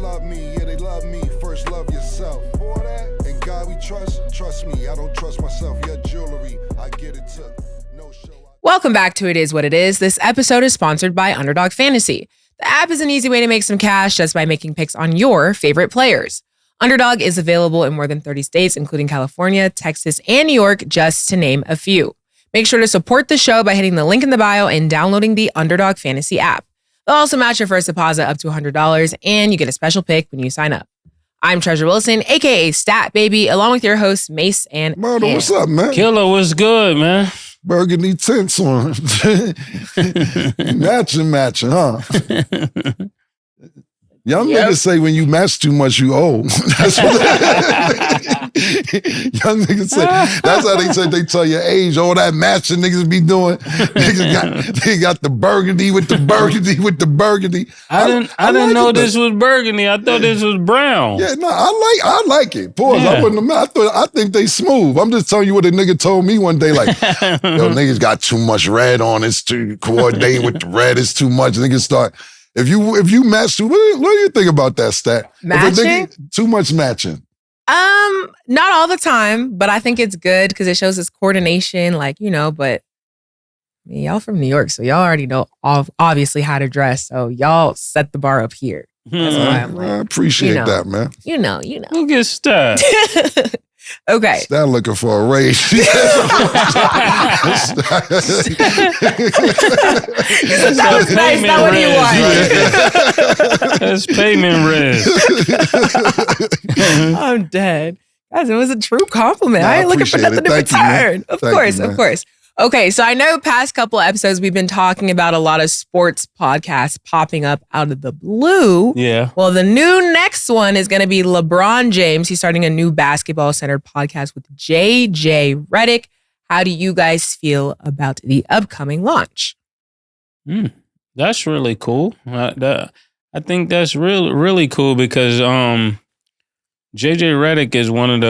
love me, yeah, they love me. First love yourself. For that, and God we trust me. I don't trust myself. Your jewelry, I get it took. No show. Welcome back to It Is What It Is. This episode is sponsored by Underdog Fantasy. The app is an easy way to make some cash just by making picks on your favorite players. Underdog is available in more than 30 states, including California, Texas, and New York, just to name a few. Make sure to support the show by hitting the link in the bio and downloading the Underdog Fantasy app. They'll also match your first deposit up to $100, and you get a special pick when you sign up. I'm Treasure Wilson, aka Stat Baby, along with your hosts, Mase and Murder, what's up, man? Killer, what's good, man? Burgundy tints on. matching, huh? Young niggas say when you match too much, you old. That's what young niggas say. That's how they say they tell your age. All that matching niggas be doing. They got the burgundy with the burgundy with the burgundy. I didn't know this was burgundy. I thought this was brown. Yeah, no, I like it. Pause. Yeah. I think they smooth. I'm just telling you what a nigga told me one day. Like, yo, niggas got too much red on. It's too coordinating with the red. It's too much. Niggas start. If you match too, what do you think about that, Stat? Matching? Too much matching. Not all the time, but I think it's good because it shows this coordination, but I mean, y'all from New York, so y'all already know obviously how to dress. So y'all set the bar up here. That's why I'm like, I appreciate that, man. You know. Look at Stat. Okay. Stat looking for a raise. That was nice. Not what you want. That's payment risk. I'm dead. Guys, it was a true compliment. No, I ain't looking for appreciate nothing it. in return. Of course. Okay, so I know past couple episodes we've been talking about a lot of sports podcasts popping up out of the blue. Yeah. Well, the new next one is going to be LeBron James. He's starting a new basketball-centered podcast with JJ Redick. How do you guys feel about the upcoming launch? That's really cool. I think that's really cool because JJ Redick is one of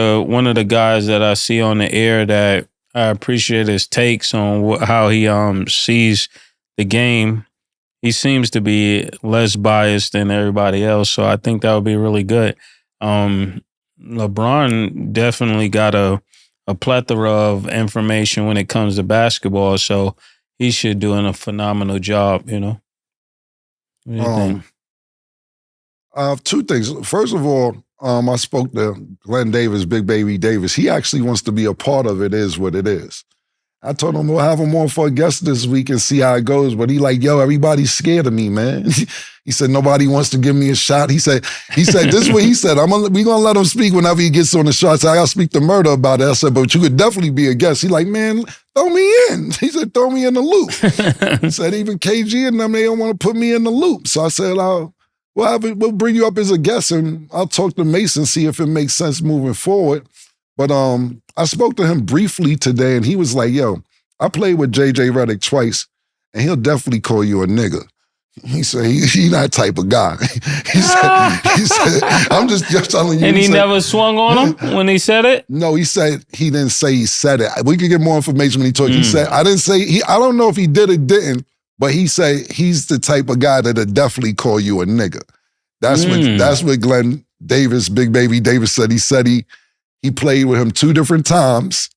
the guys that I see on the air that I appreciate his takes on how he sees the game. He seems to be less biased than everybody else, so I think that would be really good. LeBron definitely got a plethora of information when it comes to basketball, so he should do a phenomenal job, What do you think? Two things. First of all, I spoke to Glenn Davis, Big Baby Davis. He actually wants to be a part of It Is What It Is. I told him we'll have him on for a guest this week and see how it goes. But he like, yo, everybody's scared of me, man. He said, nobody wants to give me a shot. He said, this is what he said. We gonna let him speak whenever he gets on the show. I said, I gotta speak to Murder about it. I said, but you could definitely be a guest. He like, man, throw me in. He said, throw me in the loop. He said, even KG and them, they don't want to put me in the loop. So I said, we'll bring you up as a guest and I'll talk to Mason, see if it makes sense moving forward. But I spoke to him briefly today and he was like, yo, I played with JJ Redick twice and he'll definitely call you a nigga. He said, he that type of guy. He said, I'm just telling you. And he never swung on him when he said it? No, he said, he didn't say he said it. We could get more information when he talked. He said, I don't know if he did or didn't, but he said he's the type of guy that'll definitely call you a nigga. That's what Glenn Davis, Big Baby Davis said. He said he played with him 2 different times,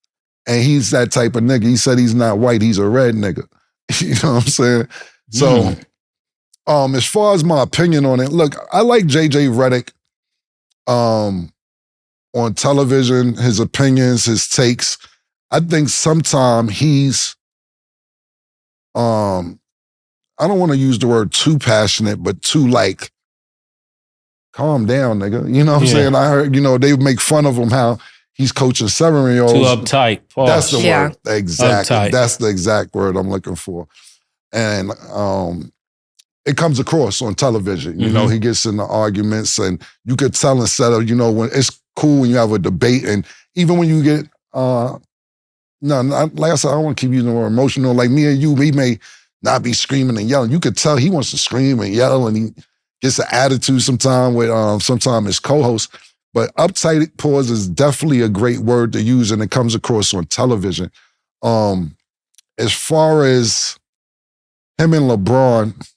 and he's that type of nigga. He said he's not white, he's a red nigga. You know what I'm saying? So, as far as my opinion on it, look, I like JJ Redick on television, his opinions, his takes. I think sometimes he's I don't want to use the word too passionate, but too like, calm down, nigga. You know what I'm saying? I heard, they make fun of him how he's coaching 7-year-olds. Too uptight. That's the word. Exactly. Uptight. That's the exact word I'm looking for. And it comes across on television. You know, he gets into arguments and you could tell instead of, when it's cool when you have a debate and even when you get, like I said, I don't want to keep using the word emotional. Like me and you, we may not be screaming and yelling. You could tell he wants to scream and yell and he gets an attitude sometimes with sometimes his co-host. But uptight pause is definitely a great word to use and it comes across on television. As far as him and LeBron,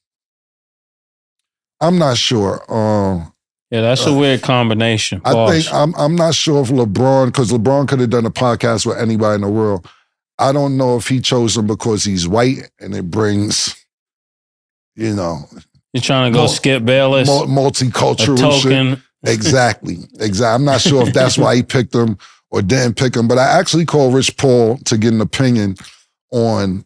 I'm not sure. Yeah, that's a weird combination. I think I'm not sure if LeBron, because LeBron could have done a podcast with anybody in the world. I don't know if he chose him because he's white and it brings, you know, you're trying to go Skip Bayless, multicultural token. Shit. Exactly. I'm not sure if that's why he picked him or didn't pick him, but I actually called Rich Paul to get an opinion on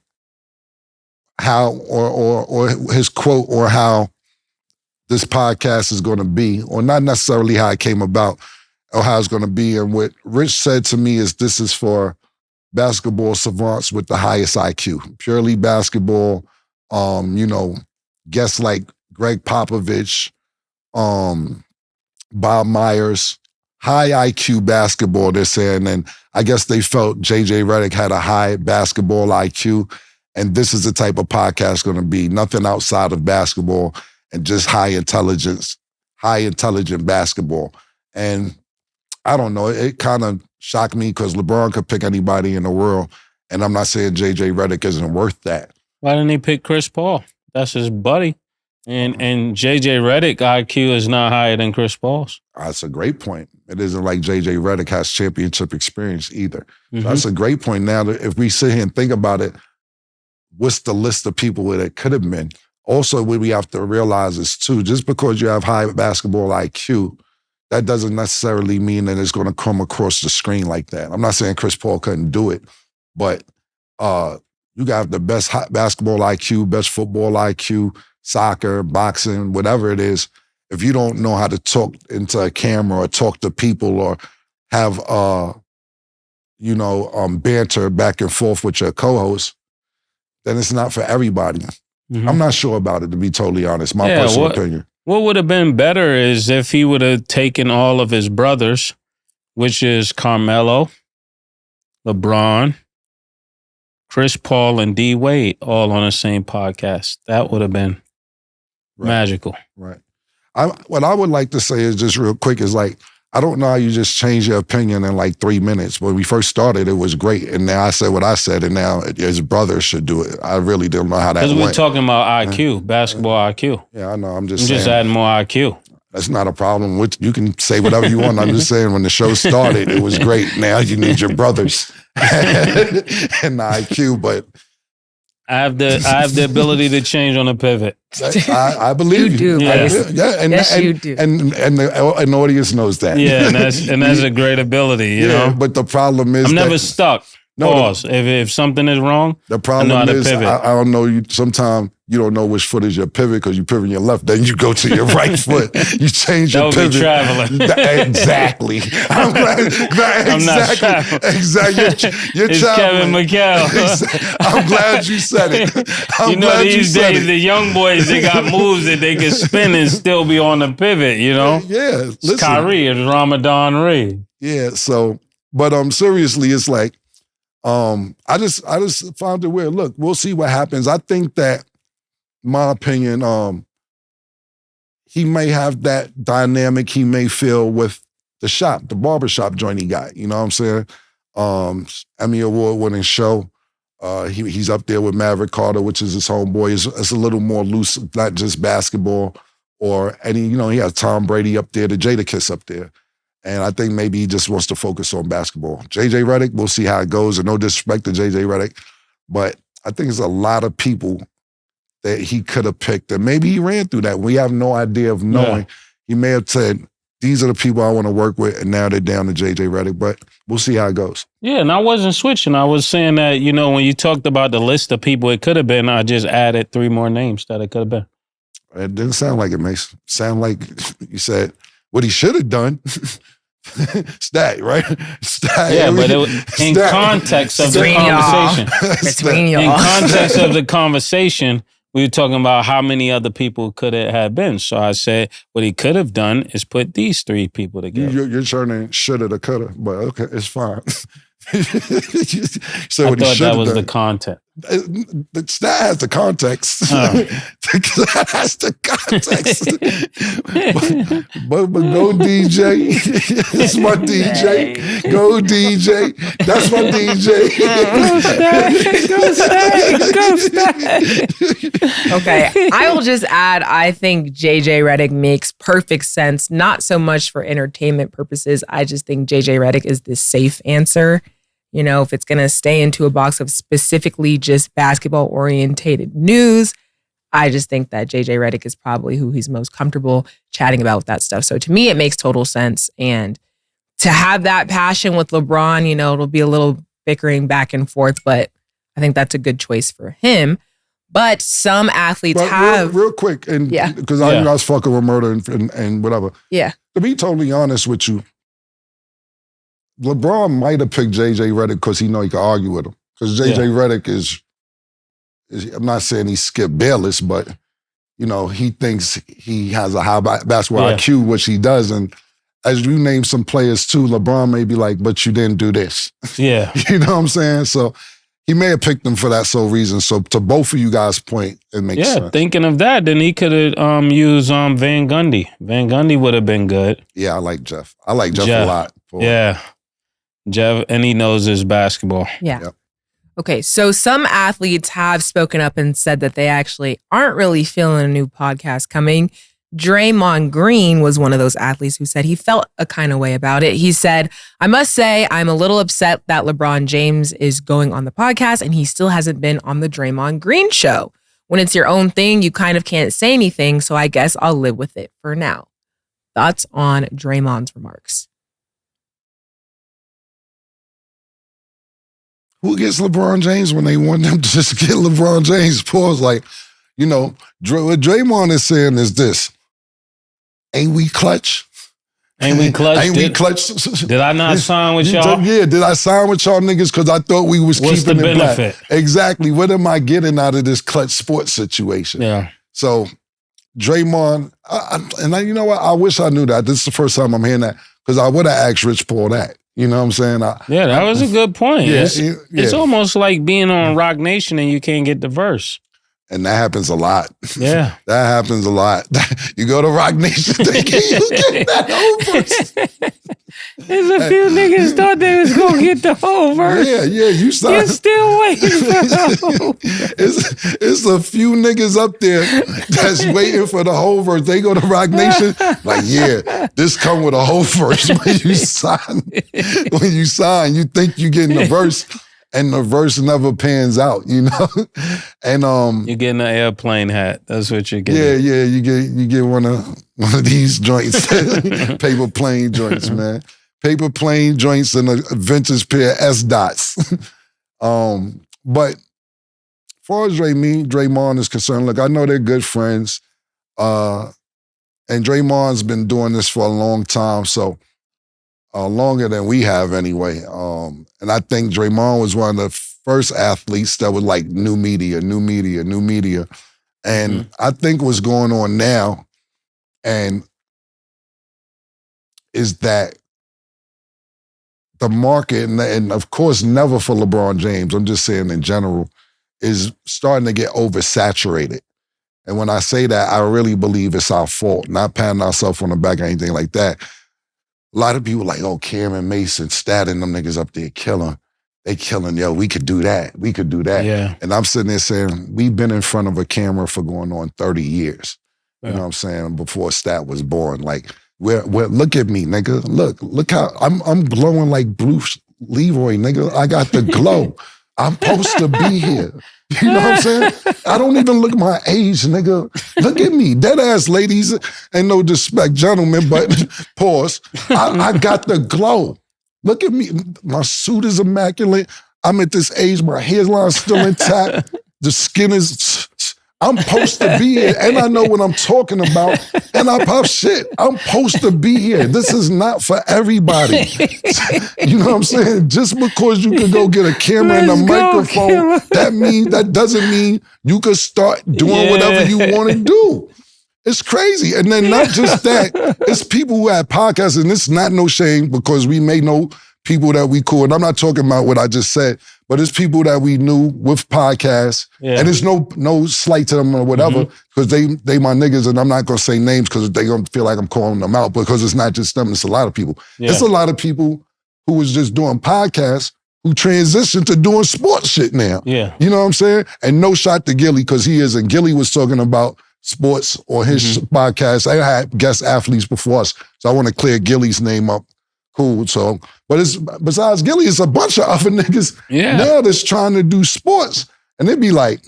how or his quote or how this podcast is going to be, or not necessarily how it came about or how it's going to be. And what Rich said to me is this is for basketball savants with the highest IQ, purely basketball, you know, guests like Greg Popovich, Bob Myers, high IQ basketball, they're saying. And I guess they felt JJ Redick had a high basketball IQ. And this is the type of podcast going to be. Nothing outside of basketball and just high intelligent basketball. And I don't know, it kind of shocked me because LeBron could pick anybody in the world. And I'm not saying JJ Redick isn't worth that. Why didn't he pick Chris Paul? That's his buddy. And JJ Redick IQ is not higher than Chris Paul's. That's a great point. It isn't like JJ Redick has championship experience either. So that's a great point. Now, that if we sit here and think about it, what's the list of people that it could have been? Also, what we have to realize is, too, just because you have high basketball IQ, that doesn't necessarily mean that it's going to come across the screen like that. I'm not saying Chris Paul couldn't do it, but you got the best basketball IQ, best football IQ, soccer, boxing, whatever it is. If you don't know how to talk into a camera or talk to people or have, banter back and forth with your co-host, then it's not for everybody. I'm not sure about it, to be totally honest. My personal opinion. What would have been better is if he would have taken all of his brothers, which is Carmelo, LeBron, Chris Paul, and D Wade, all on the same podcast. That would have been magical. Right. What I would like to say is just real quick is like, I don't know how you just change your opinion in like 3 minutes. When we first started, it was great. And now I said what I said, and now his brother should do it. I really don't know how that went. Because we're talking about IQ, basketball IQ. Yeah, I know. I'm just adding more IQ. That's not a problem. You can say whatever you want. I'm just saying when the show started, it was great. Now you need your brothers and the IQ, but I have the ability to change on a pivot. I believe you. Yeah, and you do. And the audience knows that. Yeah, and that's a great ability, you know. But the problem is I'm never stuck. Pause. If something is wrong, the problem I know how to is pivot. I don't know. Sometimes you don't know which foot is your pivot because you pivot your left. Then you go to your right foot. You change your pivot. Be traveling. Exactly. I'm not traveling. Exactly. You're it's traveling. Kevin McHale. I'm glad you said it. I'm glad these days the young boys, they got moves that they can spin and still be on the pivot. You know. Yeah. Listen. It's Kyrie. It's Ramadan Reed. Yeah. So, but seriously, it's like. I just found it weird. Look, we'll see what happens. I think that, my opinion, he may have that dynamic he may feel with the barbershop joint he got. You know what I'm saying? Emmy Award-winning show. He's up there with Maverick Carter, which is his homeboy. It's a little more loose, not just basketball or any, he has Tom Brady up there, the Jadakiss up there. And I think maybe he just wants to focus on basketball. JJ Redick, we'll see how it goes. And no disrespect to JJ Redick, but I think there's a lot of people that he could have picked. And maybe he ran through that. We have no idea of knowing. Yeah. He may have said, these are the people I want to work with, and now they're down to JJ Redick. But we'll see how it goes. Yeah, and I wasn't switching. I was saying that, when you talked about the list of people it could have been, I just added 3 more names that it could have been. It didn't sound like it, Mase. Sound like you said what he should have done. Stat, right? Stat. Yeah, but in context of the conversation. In context of the conversation, we were talking about how many other people could it have been. So I said what he could have done is put these 3 people together. You're turning shoulda to coulda, but okay, it's fine. So I thought that was the content. That has the context. That has the context. but go DJ. It's my DJ. Go DJ. That's my DJ. Go Stack. Okay, I will just add, I think JJ Redick makes perfect sense, not so much for entertainment purposes. I just think JJ Redick is the safe answer. You know, if it's going to stay into a box of specifically just basketball orientated news, I just think that JJ Redick is probably who he's most comfortable chatting about with that stuff. So to me, it makes total sense. And to have that passion with LeBron, you know, it'll be a little bickering back and forth, but I think that's a good choice for him. But some athletes have... Real quick, and because I was fucking with murder and whatever. Yeah. To be totally honest with you, LeBron might have picked JJ Redick because he know he could argue with him. Because JJ Redick is, I'm not saying he's Skip Bayless, but, you know, he thinks he has a high basketball IQ, which he does. And as you name some players too, LeBron may be like, but you didn't do this. Yeah. You know what I'm saying? So he may have picked him for that sole reason. So to both of you guys' point, it makes sense. Yeah, thinking of that, then he could have used Van Gundy. Van Gundy would have been good. Yeah, I like Jeff. I like Jeff a lot. Yeah. Jeff, and he knows his basketball. Yeah. Yep. Okay, so some athletes have spoken up and said that they actually aren't really feeling a new podcast coming. Draymond Green was one of those athletes who said he felt a kind of way about it. He said, I must say, I'm a little upset that LeBron James is going on the podcast and he still hasn't been on the Draymond Green show. When it's your own thing, you kind of can't say anything, so I guess I'll live with it for now. Thoughts on Draymond's remarks? Who gets LeBron James when they want them to just get LeBron James? Pause. Like, you know, what Draymond is saying is this. Ain't we clutch? Ain't we clutch? Ain't we clutch? Did I not sign with y'all? Yeah, did I sign with y'all niggas because I thought we was What's keeping the it benefit? black? Exactly. What am I getting out of this clutch sports situation? Yeah. So Draymond, you know what? I wish I knew that. This is the first time I'm hearing that because I would have asked Rich Paul that. You know what I'm saying? That was a good point. Yeah, it's almost like being on Rock Nation and you can't get the verse. And that happens a lot. Yeah. That happens a lot. You go to Rock Nation thinking you get that whole verse. There's a few niggas thought they was going to get the whole verse. Yeah, you saw. You're still waiting for the whole verse. It's a few niggas up there that's waiting for the whole verse. They go to Rock Nation, like, yeah, this come with a whole verse when you sign. When you sign, you think you getting the verse. And the verse never pans out, you know? And you're getting an airplane hat. That's what you're getting. Yeah, you get one of these joints. Paper plane joints, man. Paper plane joints and a vintage pair of S-dots. But as far as Draymond is concerned, look, I know they're good friends. And Draymond's been doing this for a long time, so longer than we have anyway. And I think Draymond was one of the first athletes that was like new media. And I think what's going on now is that the market, and of course never for LeBron James, I'm just saying in general, is starting to get oversaturated. And when I say that, I really believe it's our fault, not patting ourselves on the back or anything like that. A lot of people like, oh, Cameron, Mase, Stat and them niggas up there killing. They killing, yo, we could do that. Yeah. And I'm sitting there saying, we've been in front of a camera for going on 30 years. You know what I'm saying? Before Stat was born. Like, look at me, nigga. Look how I'm glowing like Bruce Leroy, nigga. I got the glow. I'm supposed to be here. You know what I'm saying? I don't even look my age, nigga. Look at me. Dead ass ladies, ain't no disrespect, gentlemen, but pause. I got the glow. Look at me. My suit is immaculate. I'm at this age, my hairline's still intact. The skin is, I'm supposed to be here, and I know what I'm talking about, and I pop shit. I'm supposed to be here. This is not for everybody. You know what I'm saying? Just because you can go get a camera and a microphone, that doesn't mean you can start doing whatever you want to do. It's crazy. And then not just that, it's people who have podcasts, and it's not no shame because we may know people that we cool. And I'm not talking about what I just said, but it's people that we knew with podcasts. Yeah. And it's no slight to them or whatever, because they my niggas, and I'm not gonna say names because they gonna feel like I'm calling them out, because it's not just them, it's a lot of people. Yeah. It's a lot of people who was just doing podcasts who transitioned to doing sports shit now. Yeah. You know what I'm saying? And no shot to Gilly, because he is, and Gilly was talking about sports on his podcast. I had guest athletes before us, so I want to clear Gilly's name up. Cool. So, but it's besides Gilly, it's a bunch of other niggas now that's trying to do sports, and it be like,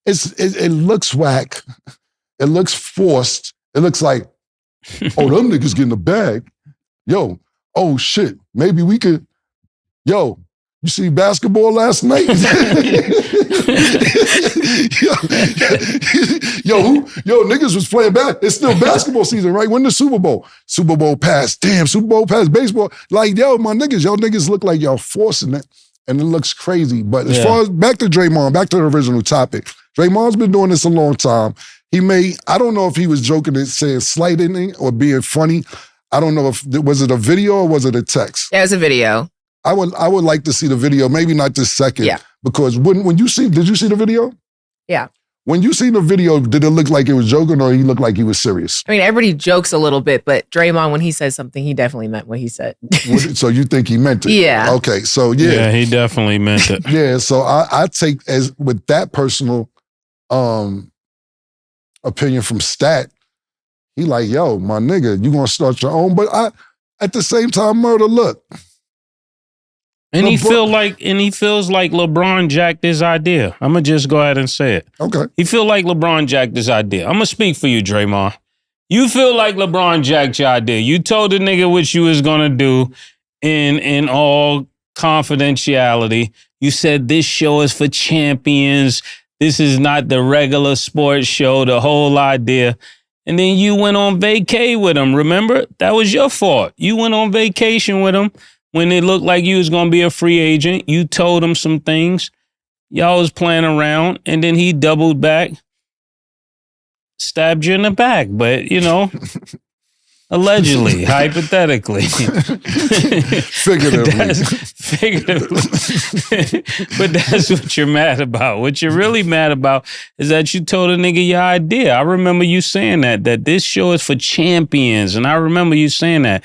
it looks whack, it looks forced, it looks like, oh, them niggas getting a bag, yo, oh shit, maybe we could, yo. You see basketball last night? yo, niggas was playing it's still basketball season, right? When the Super Bowl? Super Bowl passed. Damn, Super Bowl passed. Baseball. Like, yo, my niggas, y'all niggas look like y'all forcing it, and it looks crazy. But as far as, back to Draymond, back to the original topic, Draymond's been doing this a long time. I don't know if he was joking and saying slighting or being funny. I don't know was it a video or was it a text? Yeah, it was a video. I would like to see the video, maybe not this second. Yeah. Because did you see the video? Yeah. When you see the video, did it look like it was joking or he looked like he was serious? I mean, everybody jokes a little bit, but Draymond, when he says something, he definitely meant what he said. So you think he meant it? Yeah. Okay, so yeah. Yeah, he definitely meant it. Yeah, so I take as with that personal opinion from Stat, he like, yo, my nigga, you gonna start your own, but at the same time, Murder, look. And he feels like LeBron jacked his idea. I'm going to just go ahead and say it. Okay. He feel like LeBron jacked his idea. I'm going to speak for you, Draymond. You feel like LeBron jacked your idea. You told the nigga what you was going to do in all confidentiality. You said this show is for champions. This is not the regular sports show, the whole idea. And then you went on vacay with him, remember? That was your fault. You went on vacation with him. When it looked like you was going to be a free agent, you told him some things. Y'all was playing around, and then he doubled back, stabbed you in the back. But, allegedly, hypothetically. Figuratively. But that's what you're mad about. What you're really mad about is that you told a nigga your idea. I remember you saying that this show is for champions, and I remember you saying that.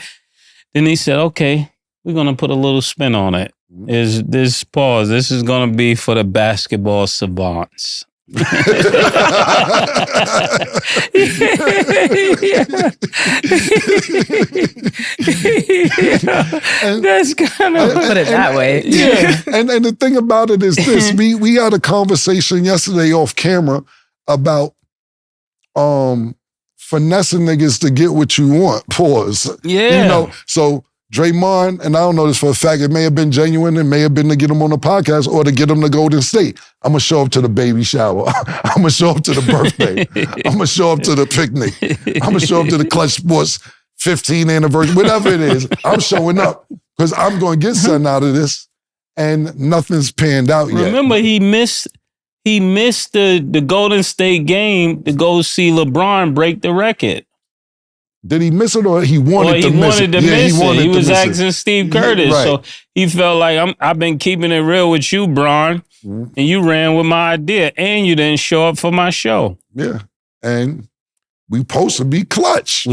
Then he said, okay, we're going to put a little spin on it. Is this pause? This is going to be for the basketball savants. That's kind of put it that way. Yeah. And the thing about it is this. We had a conversation yesterday off camera about finessing niggas to get what you want. Pause. Yeah. So Draymond, and I don't know this for a fact, it may have been genuine, it may have been to get him on the podcast or to get him to Golden State. I'm going to show up to the baby shower. I'm going to show up to the birthday. I'm going to show up to the picnic. I'm going to show up to the Clutch Sports 15th anniversary, whatever it is. I'm showing up because I'm going to get something out of this, and nothing's panned out yet. Remember, he missed the Golden State game to go see LeBron break the record. Did he miss it or he wanted to miss it? He was asking Steve Curtis. Right. So he felt like, I've been keeping it real with you, Bron, and you ran with my idea, and you didn't show up for my show. Yeah. And we supposed to be clutch.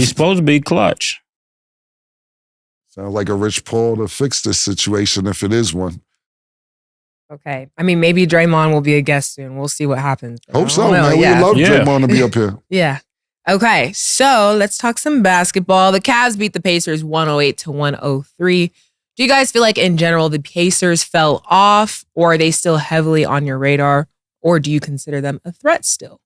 Sounds like a Rich Paul to fix this situation if it is one. Okay. I mean, maybe Draymond will be a guest soon. We'll see what happens. Hope so, man. We love Draymond to be up here. Yeah. Okay, so let's talk some basketball. The Cavs beat the Pacers 108-103. Do you guys feel like in general the Pacers fell off, or are they still heavily on your radar, or do you consider them a threat still?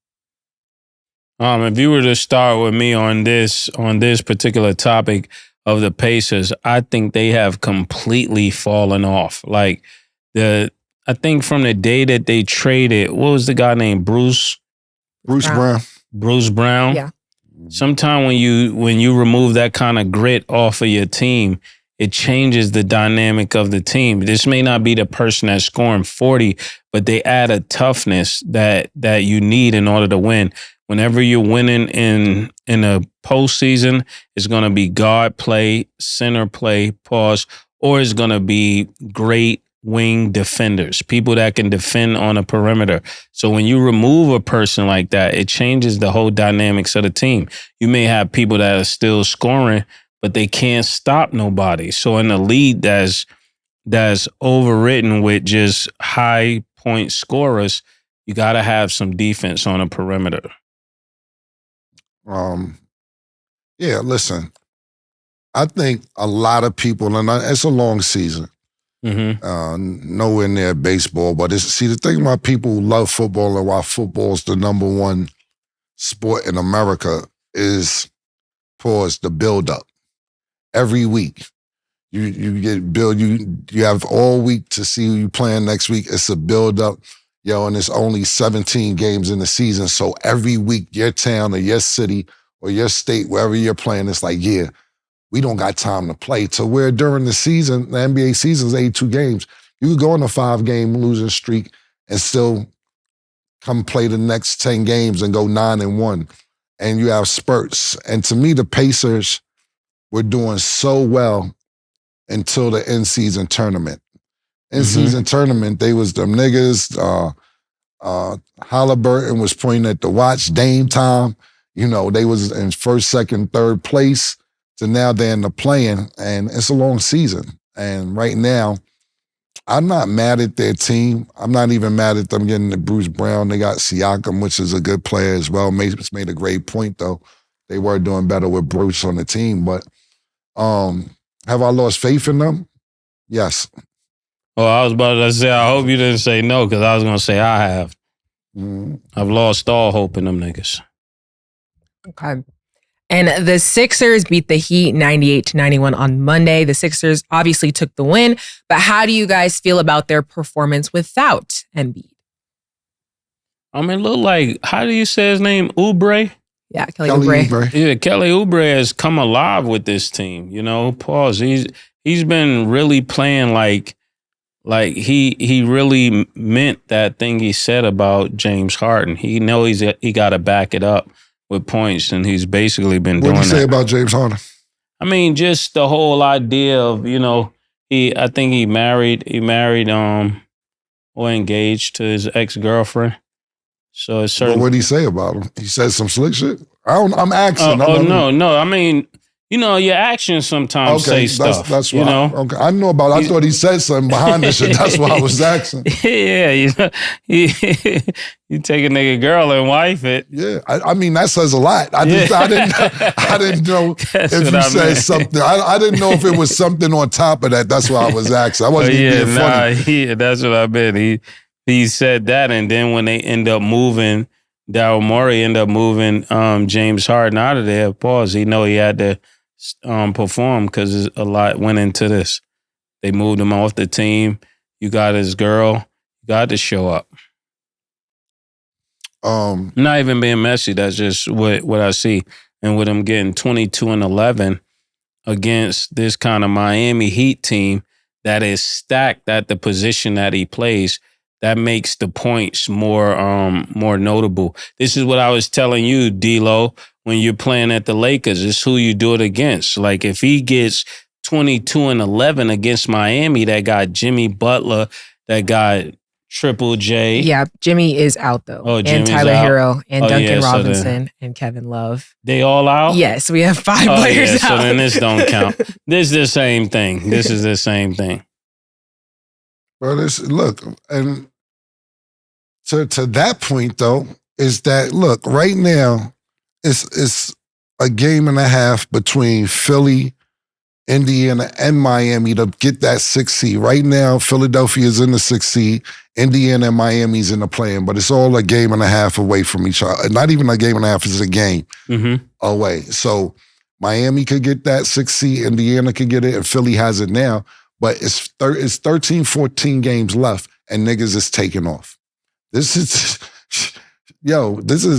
If you were to start with me on this particular topic of the Pacers, I think they have completely fallen off. Like I think from the day that they traded, what was the guy named Bruce Brown. Bruce Brown. Yeah. Sometimes when you remove that kind of grit off of your team, it changes the dynamic of the team. This may not be the person that's scoring 40, but they add a toughness that you need in order to win. Whenever you're winning in a postseason, it's going to be guard play, center play, pause, or it's going to be great wing defenders, people that can defend on a perimeter. So when you remove a person like that, it changes the whole dynamics of the team. You may have people that are still scoring, but they can't stop nobody. So in a league that's overwritten with just high point scorers, you got to have some defense on a perimeter. Yeah, listen, I think a lot of people, and it's a long season, nowhere near baseball, but see, the thing about people who love football and why football is the number one sport in America is, the build-up. Every week, you get build. You have all week to see who you playing next week. It's a build-up, and it's only 17 games in the season. So every week, your town or your city or your state, wherever you're playing, it's like, yeah, we don't got time to play. To where during the season, the NBA season is 82 games. You could go on a 5-game losing streak and still come play the next 10 games and go 9-1. And you have spurts. And to me, the Pacers were doing so well until the in-season tournament. In-season tournament, they was them niggas. Halliburton was pointing at the watch. Dame time. They was in first, second, third place. So now they're in the play-in, and it's a long season. And right now, I'm not mad at their team. I'm not even mad at them getting the Bruce Brown. They got Siakam, which is a good player as well. Mase made a great point, though. They were doing better with Bruce on the team. But have I lost faith in them? Yes. Oh, I was about to say, I hope you didn't say no, because I was going to say I have. I've lost all hope in them niggas. Okay. And the Sixers beat the Heat 98-91 on Monday. The Sixers obviously took the win, but how do you guys feel about their performance without Embiid? I mean, look like, how do you say his name? Oubre? Yeah, Kelly Oubre. Yeah, Kelly Oubre has come alive with this team. Pause. He's been really playing like he really meant that thing he said about James Harden. He knows he got to back it up with points, and he's basically been doing that. What did you say about James Harden? I mean, just the whole idea of, I think he married or engaged to his ex-girlfriend. So it's certain. But what did he say about him? He said some slick shit? I'm asking. No. I mean, your actions sometimes say stuff. That's why. Okay, I know about it. I thought he said something behind the shit. That's why I was asking. Yeah, you take a nigga girl and wife it. Yeah, I mean, that says a lot. I didn't know if you said something. I didn't know if it was something on top of that. That's why I was asking. I wasn't even being funny. That's what I meant. He said that, and then when they end up moving, Daryl Morey ended up moving James Harden out of there. Pause. He know he had to perform because a lot went into this. They moved him off the team. You got his girl. You got to show up. Not even being messy. That's just what I see. And with him getting 22-11 against this kind of Miami Heat team that is stacked at the position that he plays, that makes the points more notable. This is what I was telling you, D-Lo, when you're playing at the Lakers. It's who you do it against. Like, if he gets 22-11 against Miami, that got Jimmy Butler, that got Triple J. Yeah, Jimmy is out, though. Oh, and Tyler Hero and Duncan Robinson and Kevin Love. They all out? Yes, we have 5 players out. So then this don't count. This is the same thing. This is the same thing. Well, look, and to that point, though, is that, look, right now, it's a game and a half between Philly, Indiana, and Miami to get that 6th seed. Right now, Philadelphia is in the 6th seed. Indiana and Miami's in the play-in, but it's all a game and a half away from each other. Not even a game and a half, it's a game away. So Miami could get that 6th seed, Indiana could get it, and Philly has it now. But it's 13, 14 games left, and niggas is taking off. This is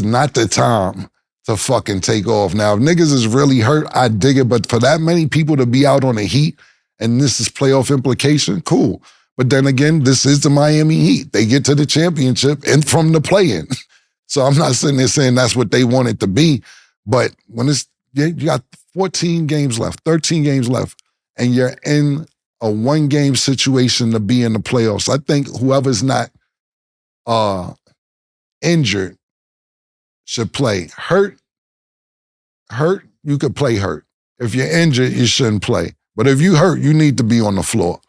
not the time to fucking take off. Now, if niggas is really hurt, I dig it. But for that many people to be out on the Heat, and this is playoff implication, cool. But then again, this is the Miami Heat. They get to the championship and from the play-in. So I'm not sitting there saying that's what they want it to be. But when you got 14 games left, 13 games left, and you're in a one-game situation to be in the playoffs. I think whoever's not injured should play. Hurt, you could play hurt. If you're injured, you shouldn't play. But if you hurt, you need to be on the floor.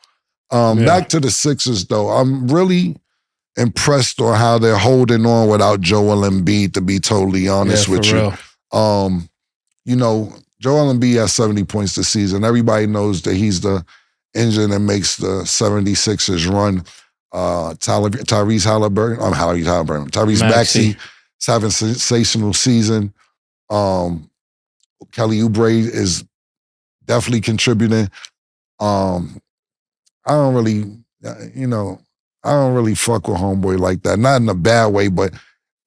Back to the Sixers, though. I'm really impressed on how they're holding on without Joel Embiid, to be totally honest with you. Real. You know, Joel Embiid has 70 points this season. Everybody knows that he's the engine that makes the 76ers run. Tyrese Maxey is having a sensational season. Kelly Oubre is definitely contributing. I don't really fuck with homeboy like that. Not in a bad way, but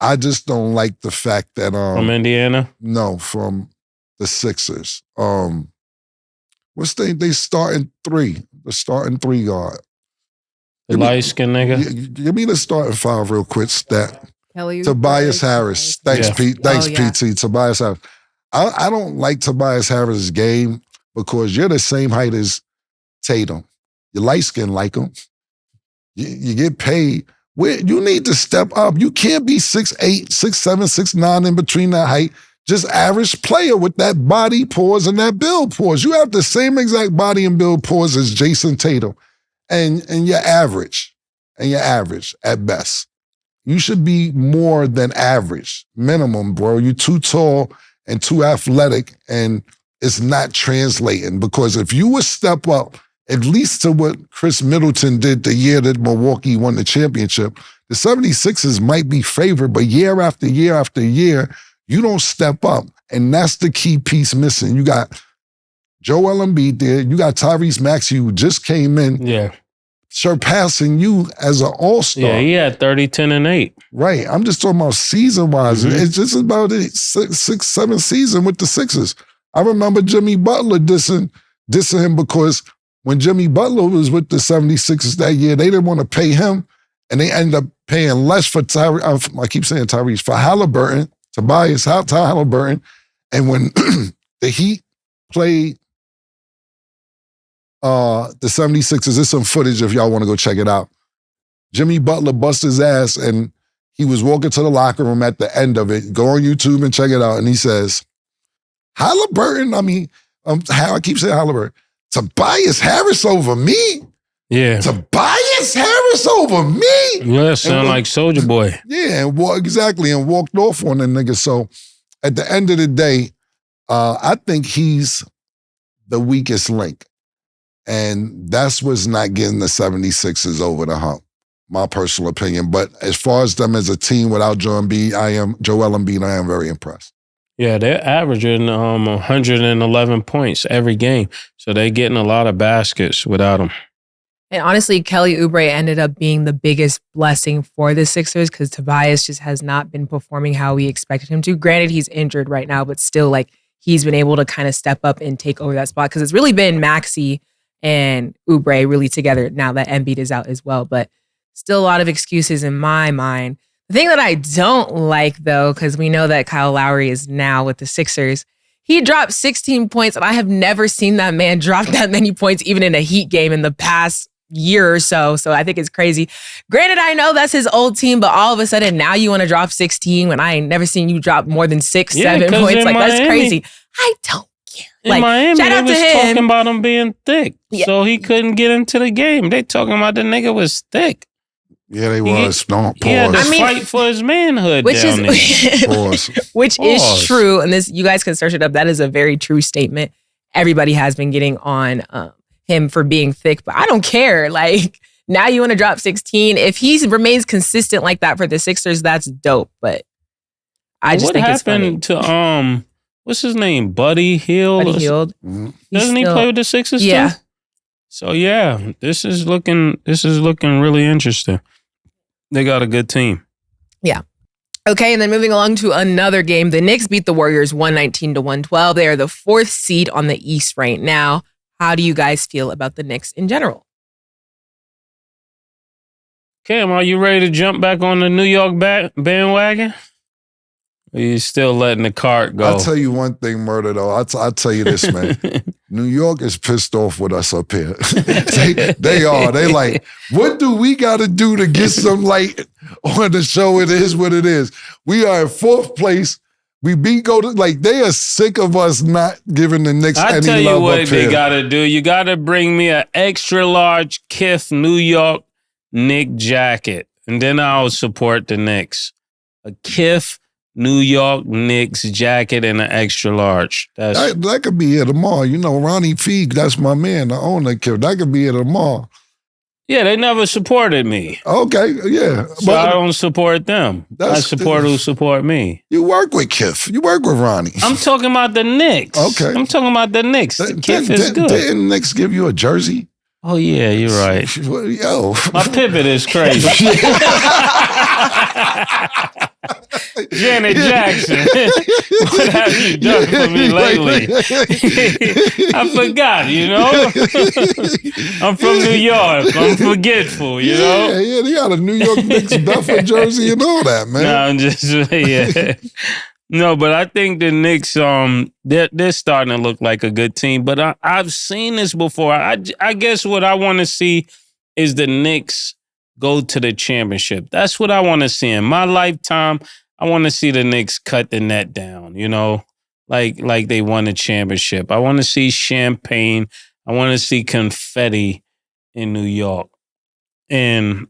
I just don't like the fact that from Indiana? No, from the Sixers. What's they starting three? The starting three guard. The light-skinned nigga? Give me the starting five real quick, stat. Kelly Tobias Harris. Thanks, Pete. Thanks, PT. Tobias Harris. I don't like Tobias Harris' game because you're the same height as Tatum. You're light-skinned like him. You get paid. You need to step up. You can't be 6'8", 6'7", 6'9", in between that height. Just average player with that body pause and that build pause. You have the same exact body and build pause as Jason Tatum. And you're average. And you're average at best. You should be more than average. Minimum, bro. You're too tall and too athletic, and it's not translating. Because if you would step up at least to what Chris Middleton did the year that Milwaukee won the championship, the 76ers might be favored, but year after year after year, you don't step up. And that's the key piece missing. You got Joel Embiid there. You got Tyrese Maxey, who just came in, surpassing you as an all-star. Yeah, he had 30, 10, and 8. Right. I'm just talking about season-wise. Mm-hmm. It's just about a 6-7 season with the Sixers. I remember Jimmy Butler dissing him because when Jimmy Butler was with the 76ers that year, they didn't want to pay him, and they ended up paying less for Tyrese. I keep saying Tyrese, for Halliburton, Tobias Halliburton. And when the Heat played the 76ers, there's some footage if y'all want to go check it out. Jimmy Butler bust his ass, and he was walking to the locker room at the end of it. Go on YouTube and check it out. And he says, Halliburton, I keep saying Halliburton, Tobias Harris over me? Yeah. Tobias Harris over me? Yeah, sound like Soulja Boy. Yeah, and walked off on the nigga. So at the end of the day, I think he's the weakest link. And that's what's not getting the 76ers over the hump, my personal opinion. But as far as them as a team without Joel Embiid, I am very impressed. Yeah, they're averaging 111 points every game. So they're getting a lot of baskets without him. And honestly, Kelly Oubre ended up being the biggest blessing for the Sixers because Tobias just has not been performing how we expected him to. Granted, he's injured right now, but still, like, he's been able to kind of step up and take over that spot because it's really been Maxey and Oubre really together now that Embiid is out as well. But still a lot of excuses in my mind. The thing that I don't like, though, because we know that Kyle Lowry is now with the Sixers, he dropped 16 points, and I have never seen that man drop that many points, even in a Heat game in the past year or so. So I think it's crazy. Granted, I know that's his old team, but all of a sudden now you want to drop 16 when I ain't never seen you drop more than 6, 7 points. Like, that's crazy. I don't care. In Miami, shout out they to was him. talking about him being thick. Yeah. So he couldn't get into the game. They talking about the nigga was thick. Yeah, they was. Don't pause. He had to fight for his manhood which down is, there. Which is true. And this, you guys can search it up. That is a very true statement. Everybody has been getting on him for being thick, but I don't care. Like, now you want to drop 16. If he remains consistent like that for the Sixers, that's dope. But I just think it's funny. What happened to what's his name? Buddy Hield? Buddy Hield. Mm-hmm. Doesn't he play with the Sixers too? So yeah, this is looking really interesting. They got a good team. Yeah. Okay, and then moving along to another game, the Knicks beat the Warriors 119-112. They are the 4th seed on the East right now. How do you guys feel about the Knicks in general? Cam, are you ready to jump back on the New York bandwagon? You still letting the cart go. I'll tell you one thing, Murder, though. I'll tell you this, man. New York is pissed off with us up here. they are. They like, what do we got to do to get some light on the show? It is what it is. We are in 4th place. They are sick of us not giving the Knicks any love up here. I tell you what they got to do. You got to bring me an extra large Kith New York Knicks jacket, and then I'll support the Knicks. A Kith New York Knicks jacket and an extra large. That could be here tomorrow. You know, Ronnie Feig, that's my man, the owner. That could be here tomorrow. Yeah, they never supported me. Okay, yeah. So I don't support them. I support who support me. You work with Kith. You work with Ronnie. I'm talking about the Knicks. Okay. I'm talking about the Knicks. Kith is good. Didn't Knicks give you a jersey? Oh, yeah, you're right. Yo. My pivot is crazy. Janet Jackson, what have you done for me lately? I forgot, you know? I'm from New York. I'm forgetful, you know? Yeah, they got a New York Knicks buffer jersey and all that, man. No, I'm just, yeah. No, but I think the Knicks, they're starting to look like a good team. But I've seen this before. I guess what I want to see is the Knicks go to the championship. That's what I want to see in my lifetime. I want to see the Knicks cut the net down, you know, like they won a championship. I want to see champagne. I want to see confetti in New York. And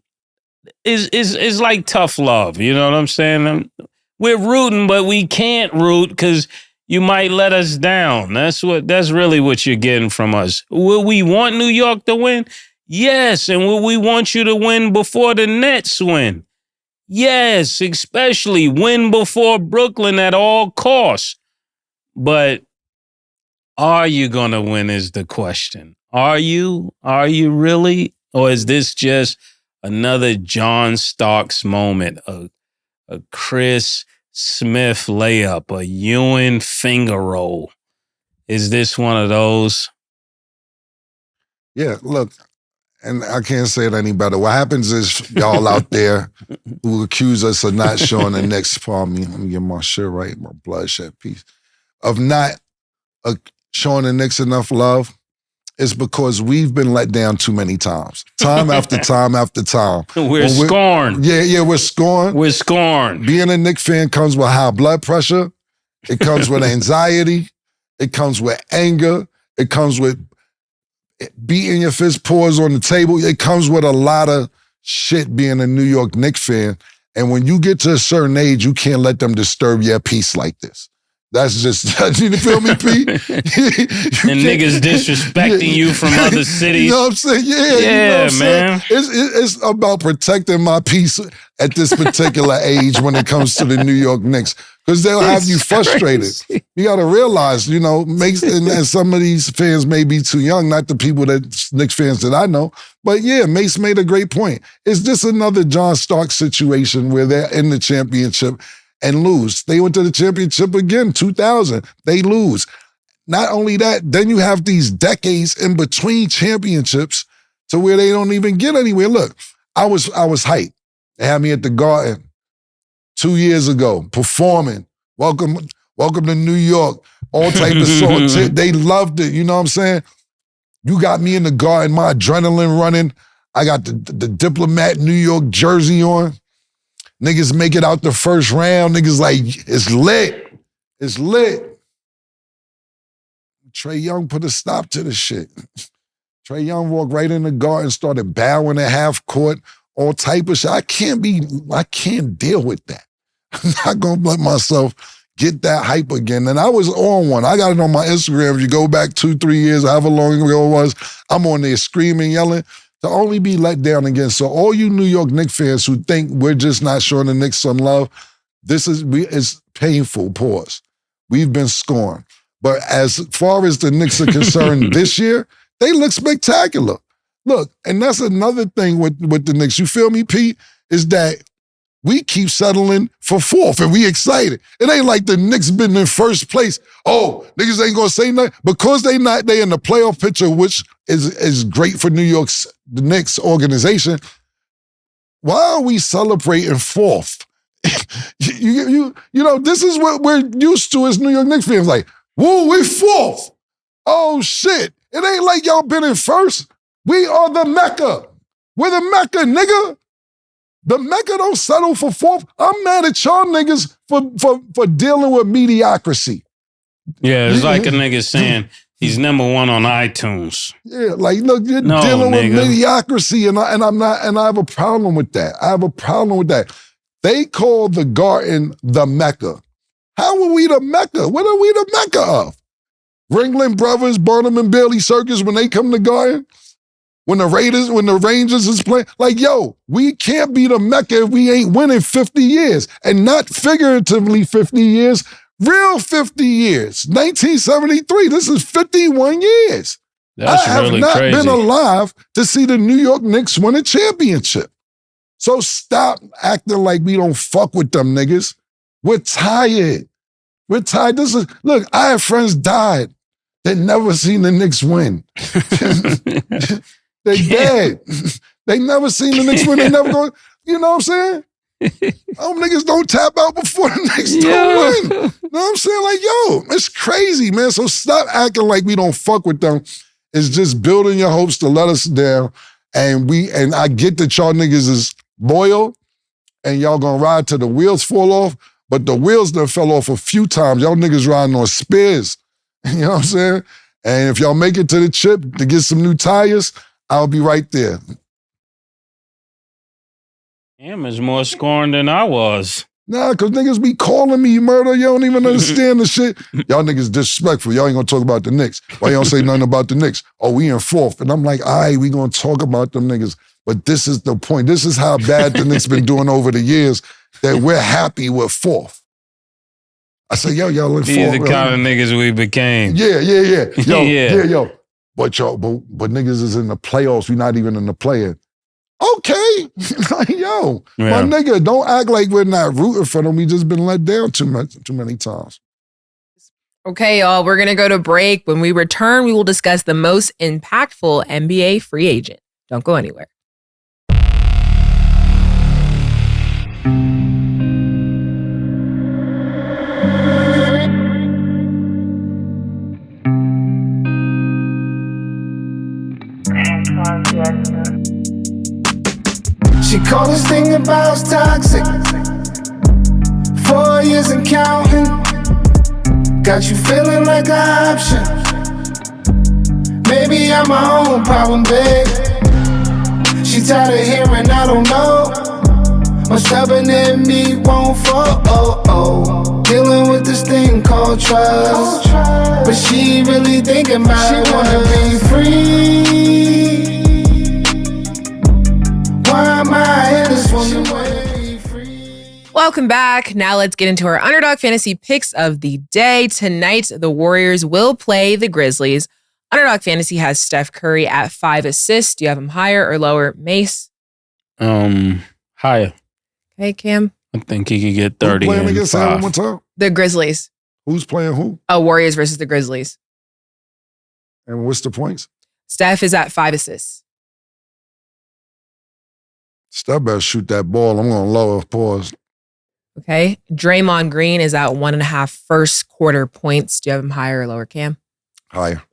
it's like tough love, you know what I'm saying? We're rooting, but we can't root because you might let us down. That's really what you're getting from us. Will we want New York to win? Yes. And will we want you to win before the Nets win? Yes, especially win before Brooklyn at all costs. But are you going to win is the question. Are you? Are you really? Or is this just another John Starks moment, a Chris Smith layup, a Ewing finger roll? Is this one of those? Yeah, look, and I can't say it any better. What happens is y'all out there who accuse us of not showing the Knicks, pardon me, let me get my shit right, my bloodshed piece, of not showing the Knicks enough love is because we've been let down too many times. Time after time after time. We're scorned. Yeah, we're scorned. We're scorned. Being a Knicks fan comes with high blood pressure. It comes with anxiety. It comes with anger. It comes with beating your fist paws on the table. It comes with a lot of shit being a New York Knicks fan. And when you get to a certain age, you can't let them disturb your peace like this. That's just, you feel me, Pete? And niggas disrespecting you from other cities. You know what I'm saying? Yeah, yeah, you know what I'm man. It's about protecting my peace at this particular age when it comes to the New York Knicks. Because they'll have you frustrated. Crazy. You got to realize, you know, and some of these fans may be too young, not the people Knicks fans that I know. But yeah, Mase made a great point. It's just another John Starks situation where they're in the championship and lose. They went to the championship again, 2000. They lose. Not only that, then you have these decades in between championships to where they don't even get anywhere. Look, I was hyped. They had me at the Garden 2 years ago, performing. Welcome to New York. All type of songs. They loved it. You know what I'm saying? You got me in the Garden, my adrenaline running. I got the Diplomat New York jersey on. Niggas make it out the first round. Niggas like, it's lit. It's lit. Trae Young put a stop to the shit. Trae Young walked right in the Garden, started bowing at half court, all type of shit. I can't deal with that. I'm not gonna let myself get that hype again. And I was on one. I got it on my Instagram. If you go back 2-3 years, however long ago it was, I'm on there screaming, yelling, to only be let down again. So all you New York Knicks fans who think we're just not showing the Knicks some love, it's painful, pause. We've been scorned. But as far as the Knicks are concerned this year, they look spectacular. Look, and that's another thing with the Knicks. You feel me, Pete? Is that we keep settling for fourth and we excited. It ain't like the Knicks been in first place. Oh, niggas ain't gonna say nothing. Because they in the playoff picture, which is great for the Knicks organization. Why are we celebrating fourth you know, this is what we're used to as New York Knicks fans. Like, woo, we fourth. Oh, shit. It ain't like y'all been in first. We are the Mecca. We're the Mecca, nigga. The Mecca don't settle for fourth. I'm mad at y'all niggas for dealing with mediocrity. Yeah, it's like a nigga saying he's number one on iTunes. Yeah, like, look, you're dealing with mediocrity, and I have a problem with that. I have a problem with that. They call the Garden the Mecca. How are we the Mecca? What are we the Mecca of? Ringling Brothers, Barnum and Bailey Circus, when they come to Garden? When the Rangers is playing? Like, yo, we can't be the Mecca if we ain't winning 50 years. And not figuratively 50 years, real 50 years. 1973, this is 51 years. That's I have really not crazy. been alive to see the New York Knicks win a championship. So stop acting like we don't fuck with them niggas. We're tired. We're tired. Look, I have friends died that never seen the Knicks win. They dead. They never seen the Knicks win. They never go, you know what I'm saying? Niggas don't tap out before the Knicks don't win. You know what I'm saying? Like, yo, it's crazy, man. So stop acting like we don't fuck with them. It's just building your hopes to let us down. And I get that y'all niggas is loyal and y'all gonna ride till the wheels fall off, but the wheels done fell off a few times. Y'all niggas riding on spears. You know what I'm saying? And if y'all make it to the chip to get some new tires, I'll be right there. Cam is more scoring than I was. Nah, because niggas be calling me murder. You don't even understand the shit. Y'all niggas disrespectful. Y'all ain't gonna talk about the Knicks. Why y'all don't say nothing about the Knicks? Oh, we in fourth. And I'm like, all right, we gonna talk about them niggas. But this is the point. This is how bad the Knicks been doing over the years, that we're happy with fourth. I say, y'all in These fourth. the kind of niggas we became. Yeah. Yo, Yeah. yo. But niggas is in the playoffs. We not even in the play-in. Okay. Like, yo, my nigga, don't act like we're not rooting for them. We just been let down too many times. Okay, y'all, we're going to go to break. When we return, we will discuss the most impactful NBA free agent. Don't go anywhere. She called this thing about toxic. 4 years and counting. Got you feeling like an option. Maybe I'm my own problem, babe. She tired of hearing I don't know. My stubborn in me won't fall. Dealing with this thing called trust. But she really thinking about it. She wanna be free. Why am I in this woman way free? Welcome back. Now let's get into our Underdog Fantasy picks of the day. Tonight, the Warriors will play the Grizzlies. Underdog Fantasy has Steph Curry at 5 assists. Do you have him higher or lower? Mase? Higher. Okay, Cam? I think he could get 30 Who's playing and against him 5. one more time? The Grizzlies. Who's playing who? Oh, Warriors versus the Grizzlies. And what's the points? Steph is at 5 assists. Steph better shoot that ball. I'm going to lower pause. Okay. Draymond Green is at 1.5 first quarter points. Do you have him higher or lower, Cam? Higher.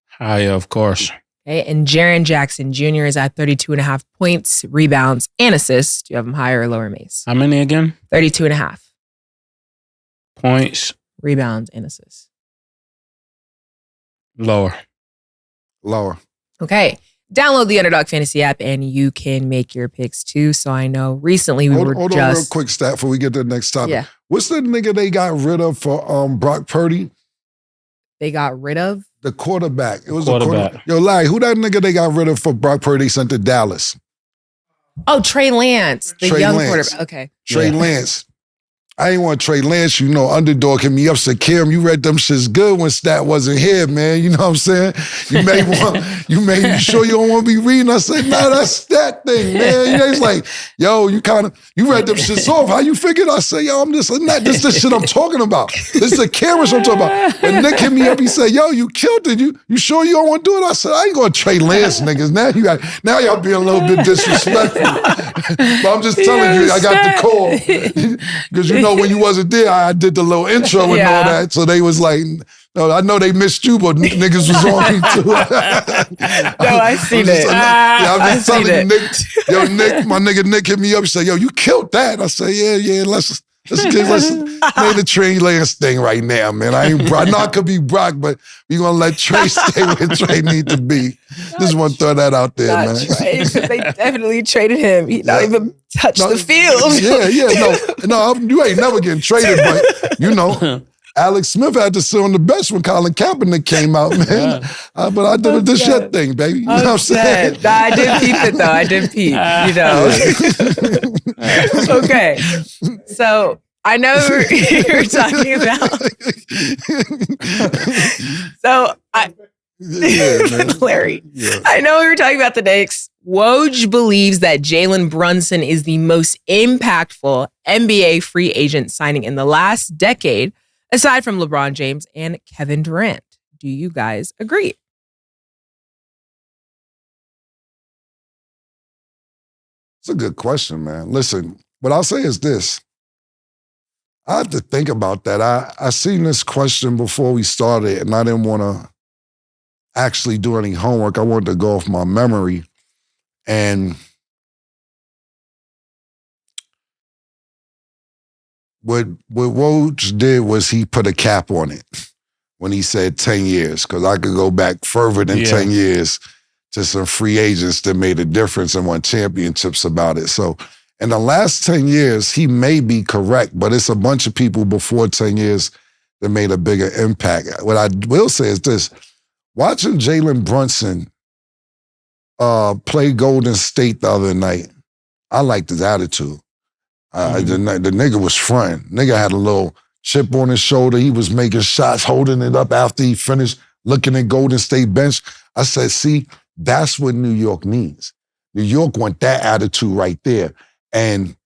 Higher, of course. Okay. And Jaren Jackson Jr. is at 32.5 points, rebounds, and assists. Do you have him higher or lower, Mase? How many again? 32.5 points. Rebounds and assists. Lower. Lower. Okay. Download the Underdog Fantasy app and you can make your picks too. So I know recently we were Hold on real quick, stat, before we get to the next topic. Yeah. What's the nigga they got rid of for Brock Purdy? They got rid of? The quarterback. It was Quarterback. a quarterback. Yo, Larry, who that nigga they got rid of for Brock Purdy sent to Dallas? Oh, Trey Lance, the Trey young Lance. quarterback. Okay. Trey Yeah. Lance. I ain't want to trade Lance. You know, Underdog hit me up, said, Kim, you read them shits good when Stat wasn't here, man. You know what I'm saying? You sure you don't want to be reading? I said, nah, that's Stat thing, man. You know, he's like, yo, you read them shits off. How you figured? I said, yo, this is the shit I'm talking about. This is the cameras I'm talking about. When Nick hit me up, he said, yo, you killed it. You sure you don't want to do it? I said, I ain't going to trade Lance, niggas. Now y'all being a little bit disrespectful. But I'm just telling you, I got the call. Because you know, when you wasn't there, I did the little intro and all that. So they was like, no, I know they missed you, but niggas was on me too. No, I seen it. I'm just telling you, Nick, my nigga Nick hit me up. He said, yo, you killed that. I said, yeah, let's play the Trey Lance thing right now, man. I know I could be Brock, but we gonna let Trey stay where Trey need to be. Just want to throw that out there, man. Trey, because they definitely traded him. He not even touched the field. No, you ain't never getting traded, but you know. Alex Smith had to sit on the bench when Colin Kaepernick came out, man. But I did this shit thing, baby. You know what I'm saying? Nah, I did peep it, though. I did peep, you know. Okay. So I know you're talking about. Larry, I know we were talking about the Knicks. Woj believes that Jalen Brunson is the most impactful NBA free agent signing in the last decade, aside from LeBron James and Kevin Durant. Do you guys agree? It's a good question, man. Listen, what I'll say is this. I have to think about that. I seen this question before we started, and I didn't want to actually do any homework. I wanted to go off my memory. And what Woj did was he put a cap on it when he said 10 years, because I could go back further than 10 years to some free agents that made a difference and won championships about it. So in the last 10 years, he may be correct, but it's a bunch of people before 10 years that made a bigger impact. What I will say is this. Watching Jalen Brunson play Golden State the other night, I liked his attitude. The nigga was fronting. Nigga had a little chip on his shoulder. He was making shots, holding it up after he finished, looking at Golden State bench. I said, see, that's what New York needs. New York want that attitude right there. And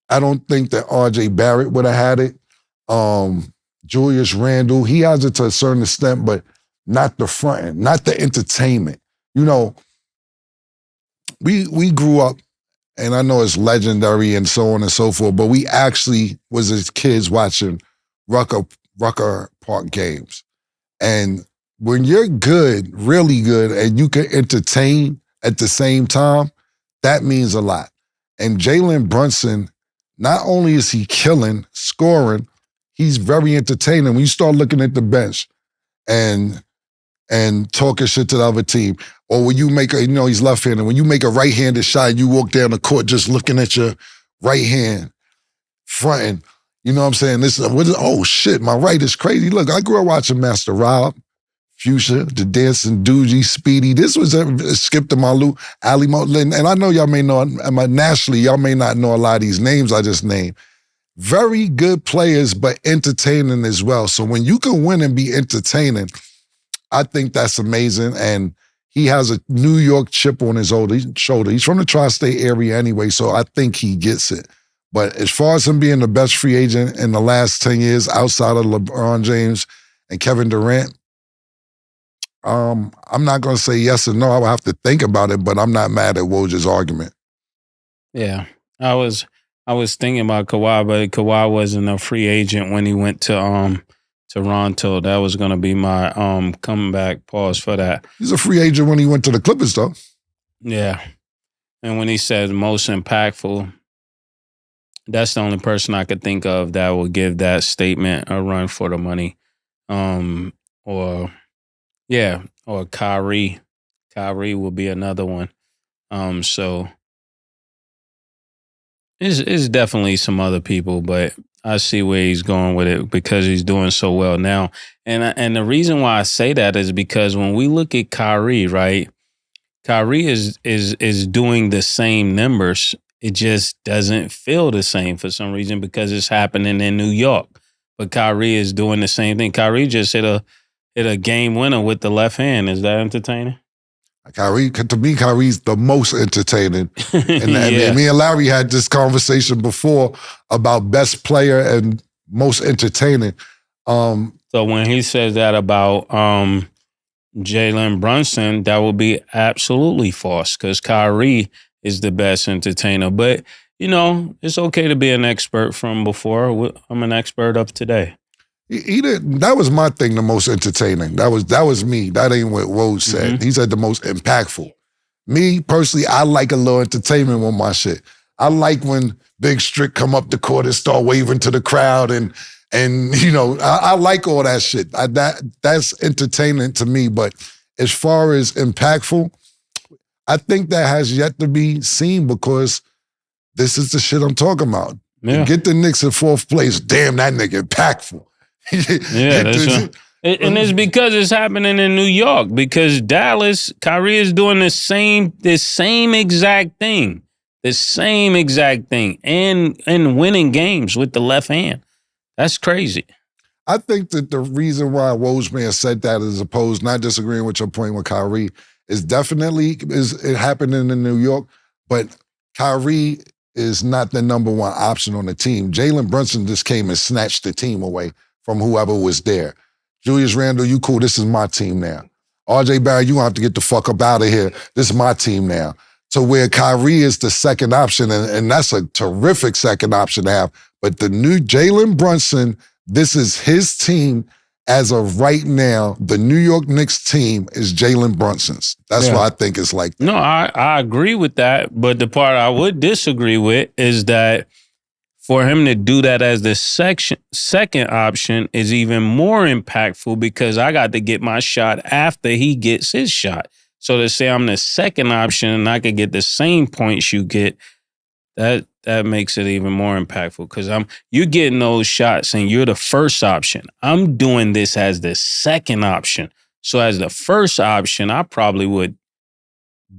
I don't think that R.J. Barrett would have had it. Julius Randle, he has it to a certain extent, but not the fronting, not the entertainment. You know, we grew up, and I know it's legendary and so on and so forth, but we actually was as kids watching Rucker Park games. And when you're good, really good, and you can entertain at the same time, that means a lot. And Jalen Brunson, not only is he killing, scoring, he's very entertaining. When you start looking at the bench and talking shit to the other team, or when you make he's left-handed, when you make a right-handed shot and you walk down the court just looking at your right hand, fronting, you know what I'm saying? Oh shit, my right is crazy. Look, I grew up watching Master Rob, Fuchsia, the Dancing Doogie, Speedy. This was Skip to Malou, Ali Mo, and I know y'all may know, nationally, y'all may not know a lot of these names I just named. Very good players, but entertaining as well. So when you can win and be entertaining, I think that's amazing. And he has a New York chip on his shoulder. He's from the tri-state area anyway, so I think he gets it. But as far as him being the best free agent in the last 10 years outside of LeBron James and Kevin Durant, I'm not going to say yes or no. I would have to think about it, but I'm not mad at Woj's argument. Yeah, I was thinking about Kawhi, but Kawhi wasn't a free agent when he went to Toronto. That was going to be my comeback pause for that. He's a free agent when he went to the Clippers, though. Yeah, and when he said most impactful, that's the only person I could think of that will give that statement a run for the money. Or Kyrie. Kyrie will be another one. So it's definitely some other people, but I see where he's going with it because he's doing so well now. And the reason why I say that is because when we look at Kyrie, right? Kyrie is doing the same numbers it just doesn't feel the same for some reason because it's happening in New York. But Kyrie is doing the same thing. Kyrie just hit a game winner with the left hand. Is that entertaining? Kyrie, to me, Kyrie's the most entertaining. And Yeah. me and Larry had this conversation before about best player and most entertaining. So when he says that about Jalen Brunson, that would be absolutely false because Kyrie is the best entertainer. But, you know, it's okay to be an expert from before. I'm an expert of today. He didn't. That was my thing. The most entertaining. That was me. That ain't what Woj said. Mm-hmm. He said the most impactful. Me personally, I like a little entertainment with my shit. I like when Big Strick come up the court and start waving to the crowd and you know, I like all that shit. That's entertaining to me. But as far as impactful, I think that has yet to be seen because this is the shit I'm talking about. Yeah. Get the Knicks in fourth place. Damn, that nigga impactful. Yeah, that's right. And it's because it's happening in New York. Because Dallas, Kyrie is doing the same exact thing, and winning games with the left hand. That's crazy. I think that the reason why Woj said that, as opposed not disagreeing with your point with Kyrie, is definitely it happening in New York, but Kyrie is not the number one option on the team. Jalen Brunson just came and snatched the team away from whoever was there. Julius Randle, you cool, this is my team now. RJ Barrett, you gonna have to get the fuck up out of here. This is my team now. To where Kyrie is the second option, and that's a terrific second option to have. But the new Jalen Brunson, this is his team as of right now. The New York Knicks team is Jalen Brunson's. That's why I think it's like that. No, I agree with that. But the part I would disagree with is that for him to do that as the second option is even more impactful because I got to get my shot after he gets his shot. So to say I'm the second option and I could get the same points you get, that makes it even more impactful because you're getting those shots and you're the first option. I'm doing this as the second option. So as the first option, I probably would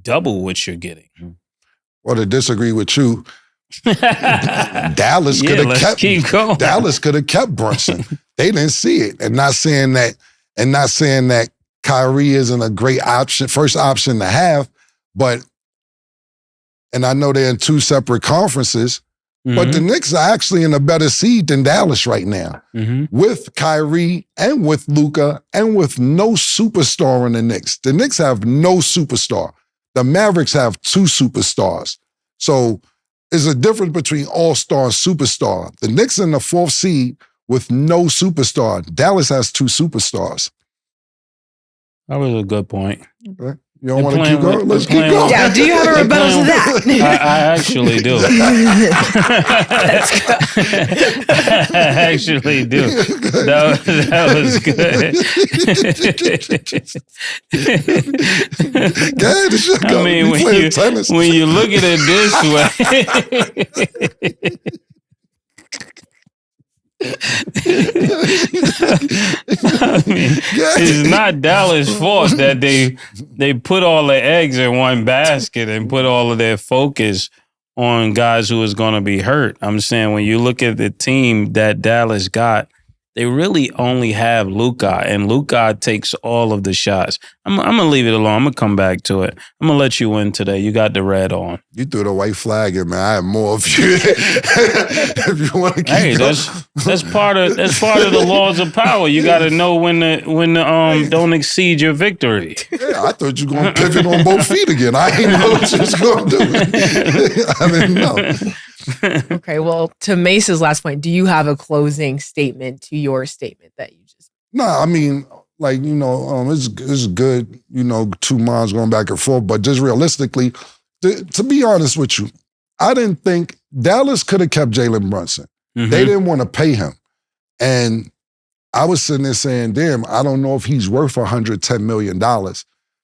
double what you're getting. Well, to disagree with you, Dallas could have kept Brunson. They didn't see it, and not saying that Kyrie isn't a great option, first option to have, but. And I know they're in two separate conferences, but the Knicks are actually in a better seed than Dallas right now. With Kyrie and with Luka and with no superstar in the Knicks. The Knicks have no superstar. The Mavericks have two superstars. So there's a difference between all-star and superstar. The Knicks in the fourth seed with no superstar. Dallas has two superstars. That was a good point. Okay. You don't want to keep going? Let's keep going. Yeah, do you have a rebuttal to that? I actually do. I actually do. That was good. I mean, when you look at it this way. I mean, it's not Dallas' fault that they put all the eggs in one basket and put all of their focus on guys who is going to be hurt. I'm saying when you look at the team that Dallas got, they really only have Luka, and Luka takes all of the shots. I'm going to leave it alone. I'm going to come back to it. I'm going to let you win today. You got the red on. You threw the white flag in, man. I have more of you. If you want to keep going. That's part of the laws of power. You got to know when the don't exceed your victory. Yeah, I thought you were going to pivot on both feet again. I didn't know what you was going to do. I didn't know. Okay, well, to Mace's last point, do you have a closing statement to your statement that you just... No, I mean, like, you know, it's good, you know, two minds going back and forth, but just realistically, to be honest with you, I didn't think Dallas could have kept Jalen Brunson. They didn't want to pay him. And I was sitting there saying, damn, I don't know if he's worth $110 million.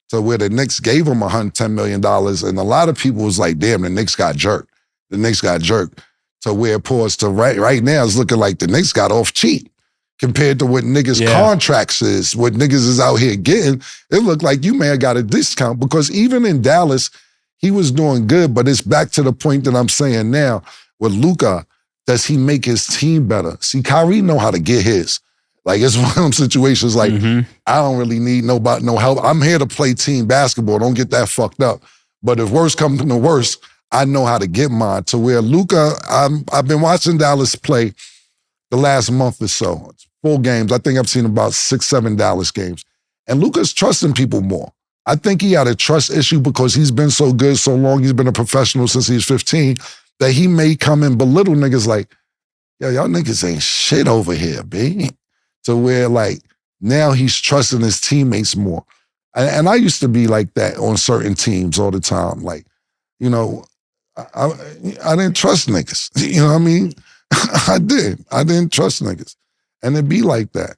So where the Knicks gave him $110 million, and a lot of people was like, damn, the Knicks got jerked. The Knicks got jerked. So where it paused to right now, it's looking like the Knicks got off cheap compared to what niggas' contracts is, what niggas is out here getting. It looked like you may have got a discount because even in Dallas, he was doing good, but it's back to the point that I'm saying now with Luka. Does he make his team better? See, Kyrie know how to get his. Like, it's one of them situations like, I don't really need no help. I'm here to play team basketball. Don't get that fucked up. But if worse comes to worst, I know how to get mine. To where Luka, I've been watching Dallas play the last month or so. It's full games. I think I've seen about 6-7 Dallas games. And Luka's trusting people more. I think he had a trust issue because he's been so good so long. He's been a professional since he's 15 that he may come and belittle niggas like, yo, y'all niggas ain't shit over here, B. To where like now he's trusting his teammates more. And I used to be like that on certain teams all the time. Like, you know, I didn't trust niggas. You know what I mean? I didn't trust niggas. And it'd be like that.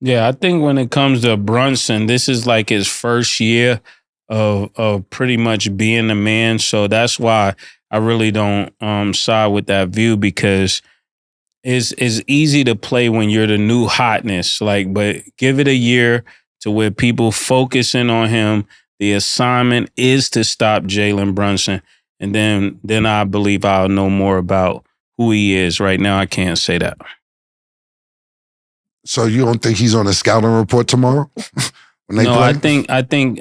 Yeah, I think when it comes to Brunson, this is like his first year of pretty much being a man. So that's why I really don't side with that view, because it's easy to play when you're the new hotness. Like, but give it a year to where people focusing on him. The assignment is to stop Jalen Brunson. And then I believe I'll know more about who he is. Right now, I can't say that. So you don't think he's on a scouting report tomorrow when they play? I think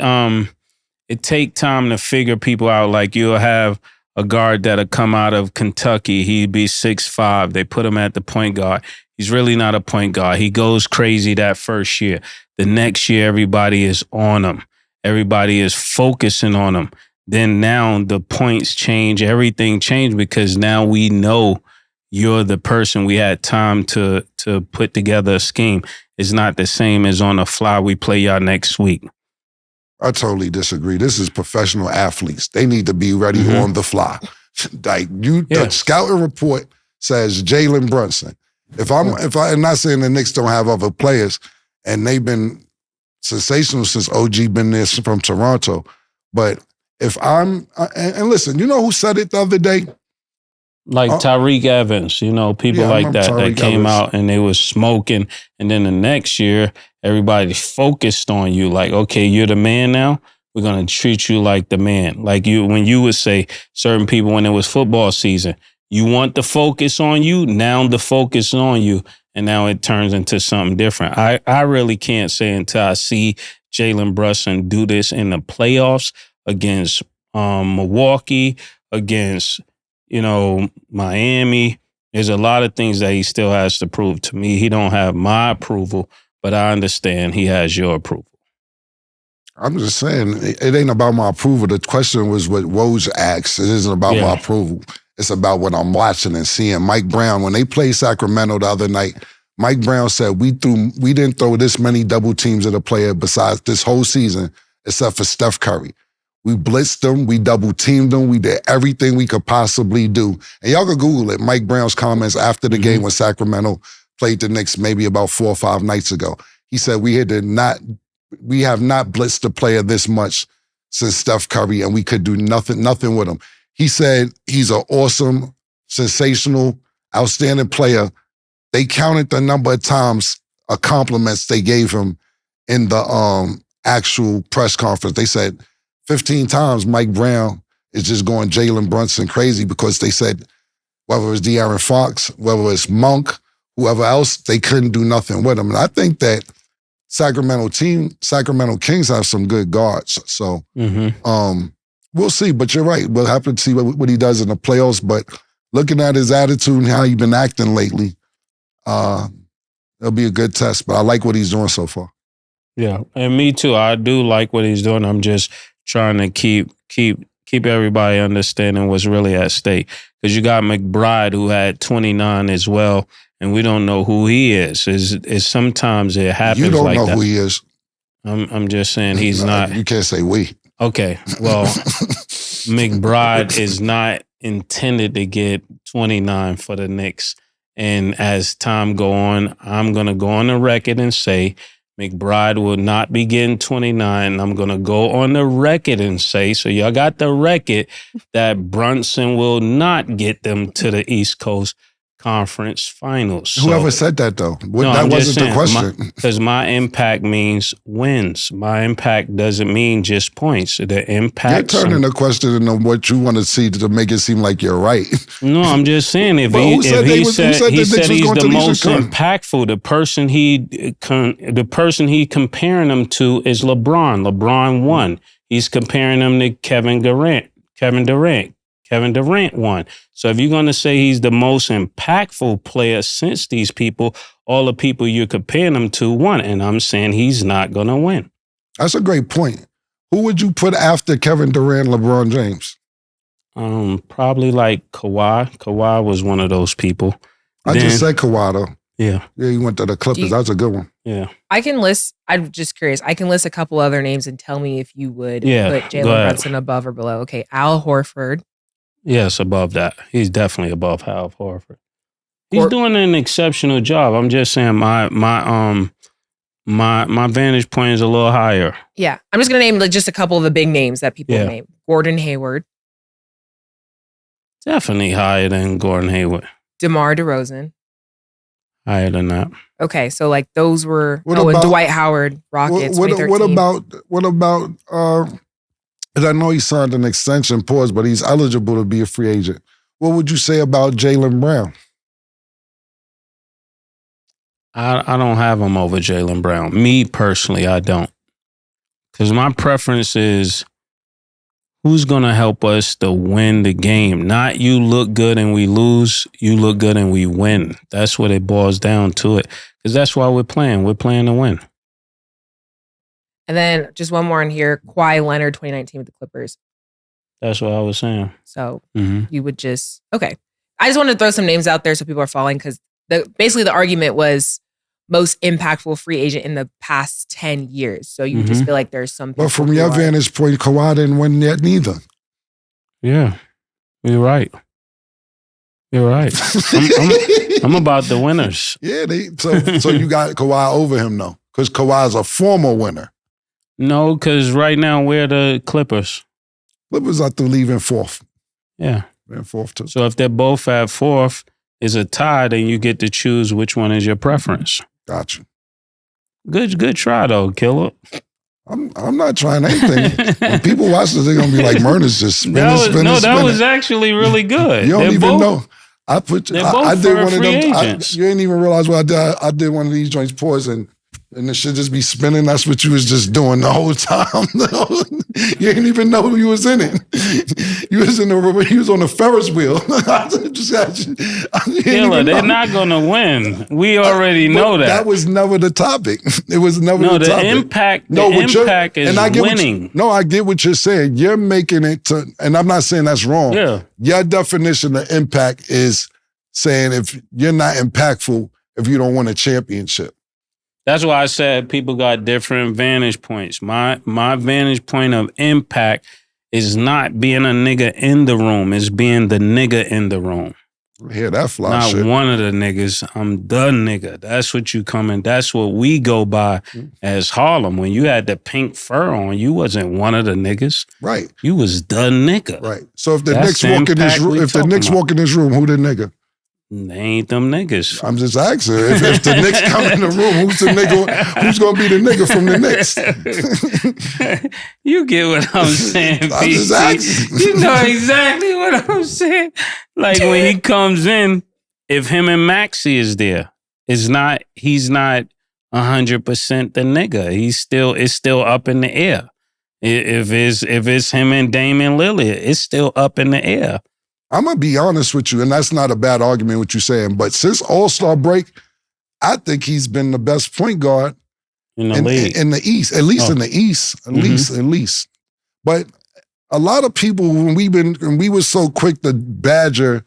it take time to figure people out. Like, you'll have a guard that'll come out of Kentucky. He'd be 6'5". They put him at the point guard. He's really not a point guard. He goes crazy that first year. The next year, everybody is on him. Everybody is focusing on him. Then now the points change. Everything changed because now we know you're the person. We had time to put together a scheme. It's not the same as on the fly. We play y'all next week. I totally disagree. This is professional athletes. They need to be ready on the fly. Like the scouting report says Jalen Brunson. If I'm not saying the Knicks don't have other players, and they've been sensational since OG been there from Toronto, but if and listen, you know who said it the other day? Like Tariq Evans, you know, people like that came out and they was smoking. And then the next year, everybody focused on you. Like, okay, you're the man now. We're going to treat you like the man. Like when you would say certain people when it was football season, you want the focus on you. Now the focus is on you. And now it turns into something different. I really can't say until I see Jalen Brunson do this in the playoffs against Milwaukee, against Miami. There's a lot of things that he still has to prove. To me, he don't have my approval, but I understand he has your approval. I'm just saying, it ain't about my approval. The question was what Woj asked. It isn't about my approval. It's about what I'm watching and seeing. Mike Brown, when they played Sacramento the other night, Mike Brown said, we didn't throw this many double teams at a player besides this whole season, except for Steph Curry. We blitzed them. We double teamed them. We did everything we could possibly do. And y'all can Google it. Mike Brown's comments after the game when Sacramento played the Knicks maybe about 4 or 5 nights ago. He said, we have not blitzed a player this much since Steph Curry, and we could do nothing with him. He said he's an awesome, sensational, outstanding player. They counted the number of times compliments they gave him in the actual press conference. They said 15 times Mike Brown is just going Jalen Brunson crazy because they said whether it's De'Aaron Fox, whether it's Monk, whoever else, they couldn't do nothing with him. And I think that Sacramento Kings have some good guards. So we'll see. But you're right. We'll have to see what he does in the playoffs. But looking at his attitude and how he's been acting lately, it'll be a good test. But I like what he's doing so far. Yeah, and me too. I do like what he's doing. I'm just trying to keep everybody understanding what's really at stake. Because you got McBride, who had 29 as well, and we don't know who he is. Is sometimes it happens like that. You don't know who he is. I'm just saying he's not. You can't say we. Okay, well, McBride is not intended to get 29 for the Knicks. And as time go on, I'm going to go on the record and say McBride will not be getting 29. I'm going to go on the record and say, so y'all got the record, that Brunson will not get them to the East Coast conference finals. Whoever said that though, No, that I'm just wasn't the saying, question. Because my impact means wins. My impact doesn't mean just points. The impact. You're turning the question into what you want to see to make it seem like you're right. No, I'm just saying if But he who said he said the Knicks was he's going the to the most Eastern Conference? impactful, the person he comparing him to is LeBron. LeBron won. He's comparing him to Kevin Durant. Kevin Durant won. So if you're going to say he's the most impactful player since these people, all the people you're comparing him to won. And I'm saying he's not going to win. That's a great point. Who would you put after Kevin Durant, LeBron James? Probably like Kawhi. Kawhi was one of those people. I just said Kawhi though. Yeah. Yeah, he went to the Clippers. That's a good one. Yeah. I'm just curious. I can list a couple other names and tell me if you would put Jalen Brunson above or below. Okay, Al Horford. Yes, above that. He's definitely above Al Horford. He's doing an exceptional job. I'm just saying my vantage point is a little higher. Yeah. I'm just gonna name just a couple of the big names that people name. Gordon Hayward. Definitely higher than Gordon Hayward. DeMar DeRozan. Higher than that. Okay, so like those were and Dwight Howard, Rockets. What about and I know he signed an extension pause, but he's eligible to be a free agent. What would you say about Jaylen Brown? I don't have him over Jaylen Brown. Me personally, I don't. Because my preference is who's going to help us to win the game? Not you look good and we lose, you look good and we win. That's what it boils down to it. Because that's why we're playing. We're playing to win. And then just one more in here, Kawhi Leonard, 2019 with the Clippers. That's what I was saying. So you would just, okay. I just wanted to throw some names out there so people are following because basically the argument was most impactful free agent in the past 10 years. So you just feel like there's some people. But from your vantage point, Kawhi didn't win yet neither. Yeah, you're right. You're right. I'm about the winners. Yeah, so you got Kawhi over him though, because Kawhi's a former winner. No, because right now we're the Clippers. Clippers are to leave in fourth. Yeah. In fourth too. So if they're both at fourth, is a tie, then you get to choose which one is your preference. Gotcha. Good try though, Killer. I'm not trying anything. When people watch this, they're gonna be like, Murder's just spinning. That was actually really good. You don't even know. I did one of them. Agents. You ain't even realize what I did. I did one of these joints poison. And it should just be spinning. That's what you was just doing the whole time. You didn't even know you was in it. You was on the Ferris wheel. Killer, they're not gonna win. We already know that. That was never the topic. It was never the topic. Impact is winning. I get what you're saying. You're making it to, and I'm not saying that's wrong. Yeah. Your definition of impact is saying if you're not impactful, if you don't win a championship. That's why I said people got different vantage points. My vantage point of impact is not being a nigga in the room. It's being the nigga in the room. Hear that fly not shit. One of the niggas. I'm the nigga. That's what you coming. That's what we go by as Harlem. When you had the pink fur on, you wasn't one of the niggas. Right. You was the nigga. Right. So if the Knicks walk in this room, who the nigga? They ain't them niggas. I'm just asking. If the Knicks come in the room, who's the nigga? Who's gonna be the nigga from the Knicks? You get what I'm saying, I'm just asking. You know exactly what I'm saying. Like when he comes in, if him and Maxey is there, he's not 100% the nigga. It's still up in the air. If it's him and Damian Lillard, it's still up in the air. I'm going to be honest with you, and that's not a bad argument what you're saying, but since All-Star break, I think he's been the best point guard in the league. In the East, at least in the East, at least. But a lot of people, when we were so quick to badger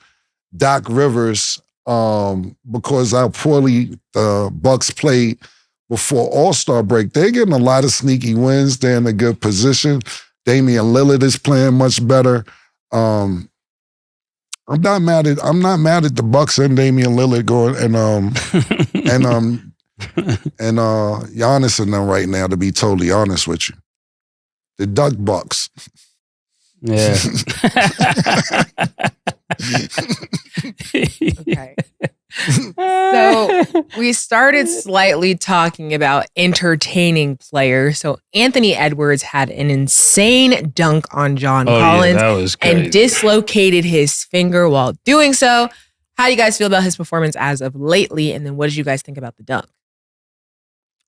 Doc Rivers because how poorly the Bucks played before All-Star break, they're getting a lot of sneaky wins. They're in a good position. Damian Lillard is playing much better. I'm not mad at the Bucks and Damian Lillard going and Giannis and them right now, to be totally honest with you. The Duck Bucks. Yeah. Okay. So we started slightly talking about entertaining players. So Anthony Edwards had an insane dunk on John Collins that was crazy. and dislocated his finger while doing so. How do you guys feel about his performance as of lately? And then what did you guys think about the dunk?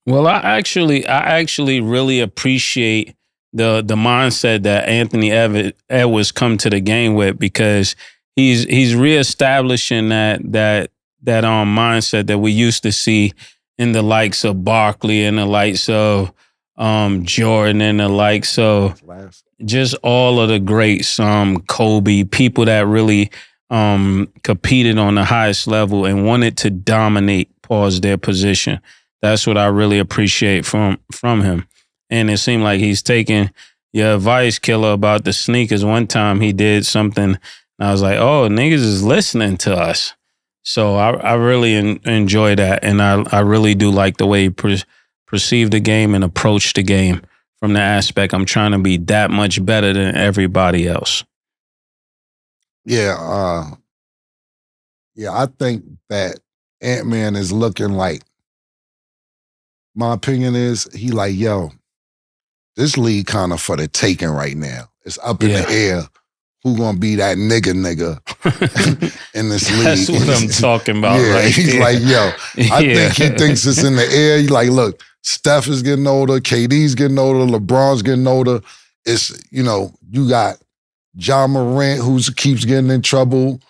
Well, I actually really appreciate the mindset that Anthony Edwards come to the game with, because he's reestablishing that mindset that we used to see in the likes of Barkley and the likes of Jordan and the likes of just all of the greats, Kobe, people that really competed on the highest level and wanted to dominate, their position. That's what I really appreciate from him. And it seemed like he's taking your advice, Killer, about the sneakers. One time he did something, and I was like, oh, niggas is listening to us. So I really enjoy that. And I really do like the way he perceive the game and approach the game from the aspect I'm trying to be that much better than everybody else. Yeah, I think that Ant-Man is looking like, my opinion is, he like, yo, this league kind of for the taking right now. It's up in the air. Who gonna be that nigga in this league? That's what I'm talking about, right? He's there. like, yo, I think he thinks it's in the air. He's like, look, Steph is getting older, KD's getting older, LeBron's getting older. It's, you got Ja Morant who keeps getting in trouble.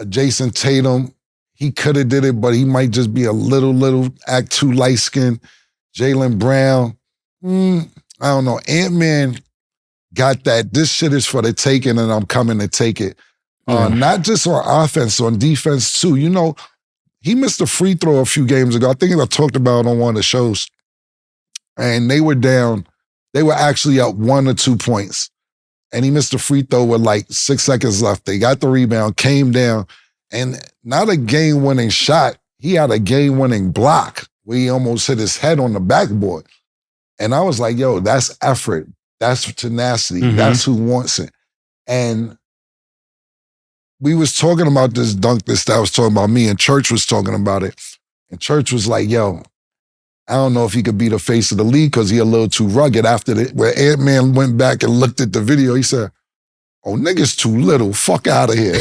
Jason Tatum, he could have did it, but he might just be a little act too light-skinned. Jalen Brown, I don't know. Ant-Man got that. This shit is for the taking, and I'm coming to take it. Not just on offense, on defense too. He missed a free throw a few games ago. I think I talked about it on one of the shows. And they were down. They were actually up 1 or 2 points. And he missed a free throw with like 6 seconds left. They got the rebound, came down, and not a game-winning shot. He had a game-winning block where he almost hit his head on the backboard. And I was like, yo, that's effort. That's tenacity. Mm-hmm. That's who wants it. And we was talking about this dunk that I was talking about. Me and Church was talking about it. And Church was like, yo, I don't know if he could be the face of the league because he a little too rugged. After where Ant-Man went back and looked at the video, he said, oh, nigga's too little. Fuck out of here.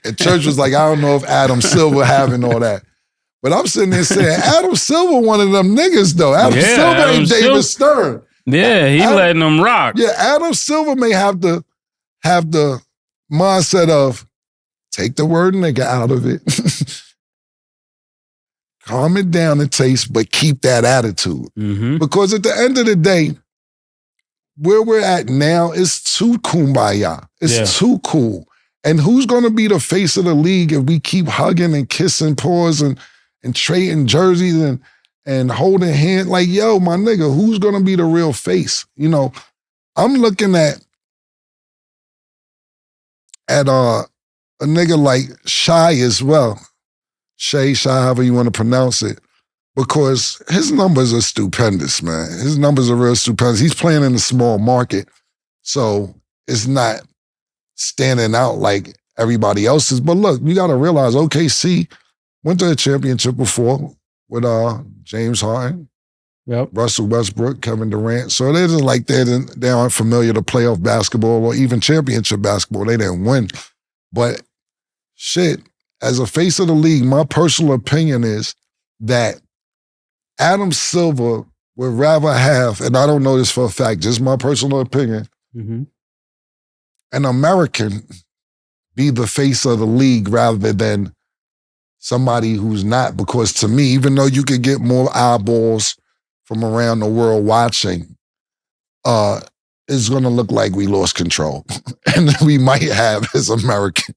and Church was like, I don't know if Adam Silver having all that. But I'm sitting there saying, Adam Silver one of them niggas, though. Adam Silver ain't David Stern. Yeah, he letting them rock. Yeah, Adam Silver may have the mindset of take the word nigga out of it. Calm it down and taste, but keep that attitude. Mm-hmm. Because at the end of the day, where we're at now is too kumbaya. It's too cool. And who's going to be the face of the league if we keep hugging and kissing paws and trading jerseys and holding hands? Like, yo, my nigga, who's going to be the real face? I'm looking at a nigga like Shy as well. Shay, however you want to pronounce it, because his numbers are stupendous, man. His numbers are real stupendous. He's playing in a small market, so it's not standing out like everybody else's. But look, you got to realize OKC went to a championship before with James Harden, Russell Westbrook, Kevin Durant. So they just like they aren't familiar to playoff basketball or even championship basketball. They didn't win, but shit. As a face of the league, my personal opinion is that Adam Silver would rather have, and I don't know this for a fact, just my personal opinion, an American be the face of the league rather than somebody who's not. Because to me, even though you could get more eyeballs from around the world watching, it's going to look like we lost control. And we might have as American.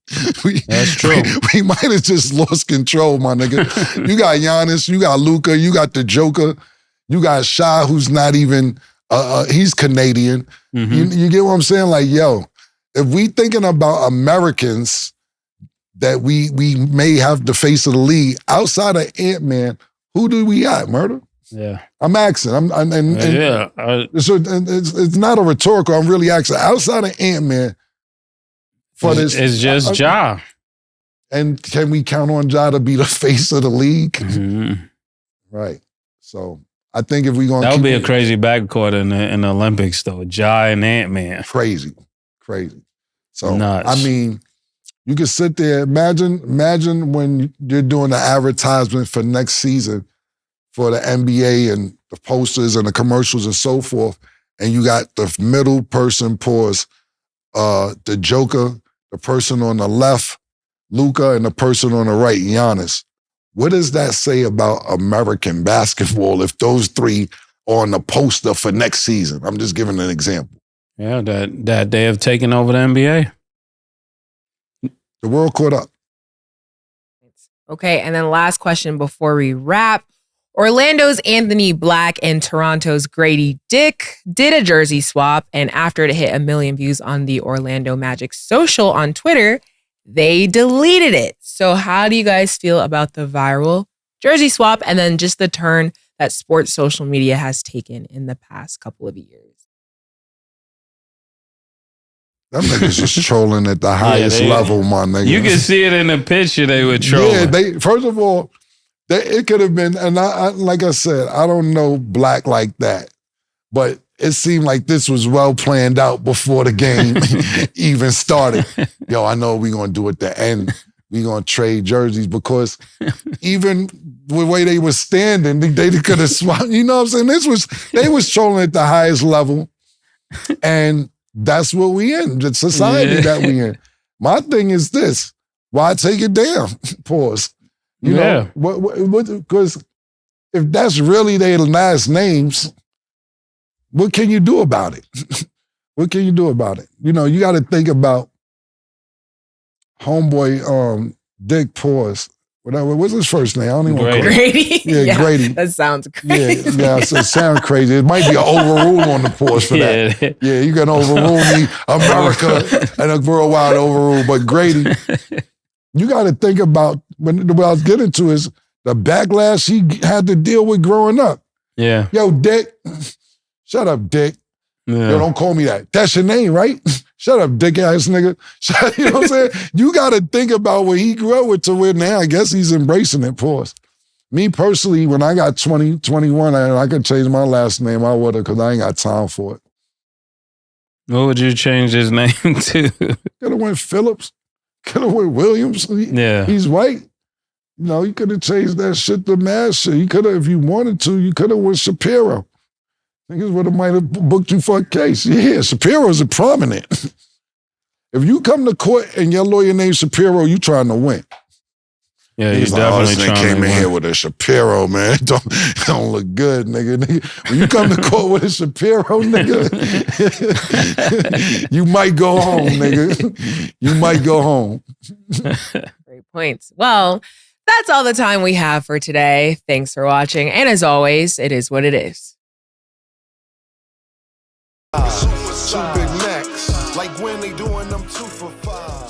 That's true. We might have just lost control, my nigga. You got Giannis, you got Luka, you got the Joker, you got Shah, who's not even, he's Canadian. Mm-hmm. You get what I'm saying? Like, yo, if we thinking about Americans that we may have the face of the league, outside of Ant-Man, who do we got, Murder? Yeah, I'm asking. So it's not a rhetorical. I'm really asking. Outside of Ant-Man, for this. It's just Ja. And can we count on Ja to be the face of the league? Mm-hmm. Right. So I think if we're going to that would be a crazy backcourt in the Olympics, though. Ja and Ant-Man. Crazy. So, nuts. I mean, you can sit there. Imagine when you're doing the advertisement for next season for the NBA and the posters and the commercials and so forth, and you got the middle person pause, the Joker, the person on the left, Luka, and the person on the right, Giannis. What does that say about American basketball if those three are on the poster for next season? I'm just giving an example. Yeah, that they have taken over the NBA. The world caught up. Okay, and then last question before we wrap. Orlando's Anthony Black and Toronto's Grady Dick did a jersey swap, and after it hit 1 million views on the Orlando Magic social on Twitter, they deleted it. So how do you guys feel about the viral jersey swap and then just the turn that sports social media has taken in the past couple of years? Them niggas just trolling at the highest level, my nigga. You can see it in the picture they were trolling. Yeah, first of all, it could have been, and I like I said, I don't know Black like that, but it seemed like this was well planned out before the game even started. Yo, I know we're going to do at the end. We're going to trade jerseys because even the way they were standing, they could have swapped. You know what I'm saying? They was trolling at the highest level, and that's what we in, the society that we in. My thing is this: why take it down? Pause. You know, because if that's really their last names, what can you do about it? What can you do about it? You know, you got to think about homeboy Dick Pause. Whatever. What's his first name? I don't even want to call Grady. Yeah, Grady. That sounds crazy. Yeah, so it sounds crazy. It might be an overrule on the pause for that. Yeah, you can overrule me, America, and a worldwide overrule. But Grady, you got to think about what I was getting to is the backlash he had to deal with growing up. Yeah. Yo, Dick. Shut up, Dick. Yeah. Yo, don't call me that. That's your name, right? Shut up, dick ass nigga. You know what I'm saying? You got to think about where he grew up with to where now I guess he's embracing it, pause. Me personally, when I got 20, 21, and I could change my last name, I would have because I ain't got time for it. What would you change his name to? Could have went Phillips. Could have went Williams. He's white. You know, you could have changed that shit to Mase. You could have, if you wanted to, you could have went Shapiro. Niggas would have might have booked you for a case. Yeah, Shapiro's a prominent. If you come to court and your lawyer named Shapiro, you trying to win. Yeah, you definitely trying to win. Came in here with a Shapiro, man. Don't look good, nigga. When you come to court with a Shapiro, nigga, you might go home, nigga. You might go home. Great points. Well, that's all the time we have for today. Thanks for watching. And as always, it is what it is. Two big necks, like when they doing them 2 for $5.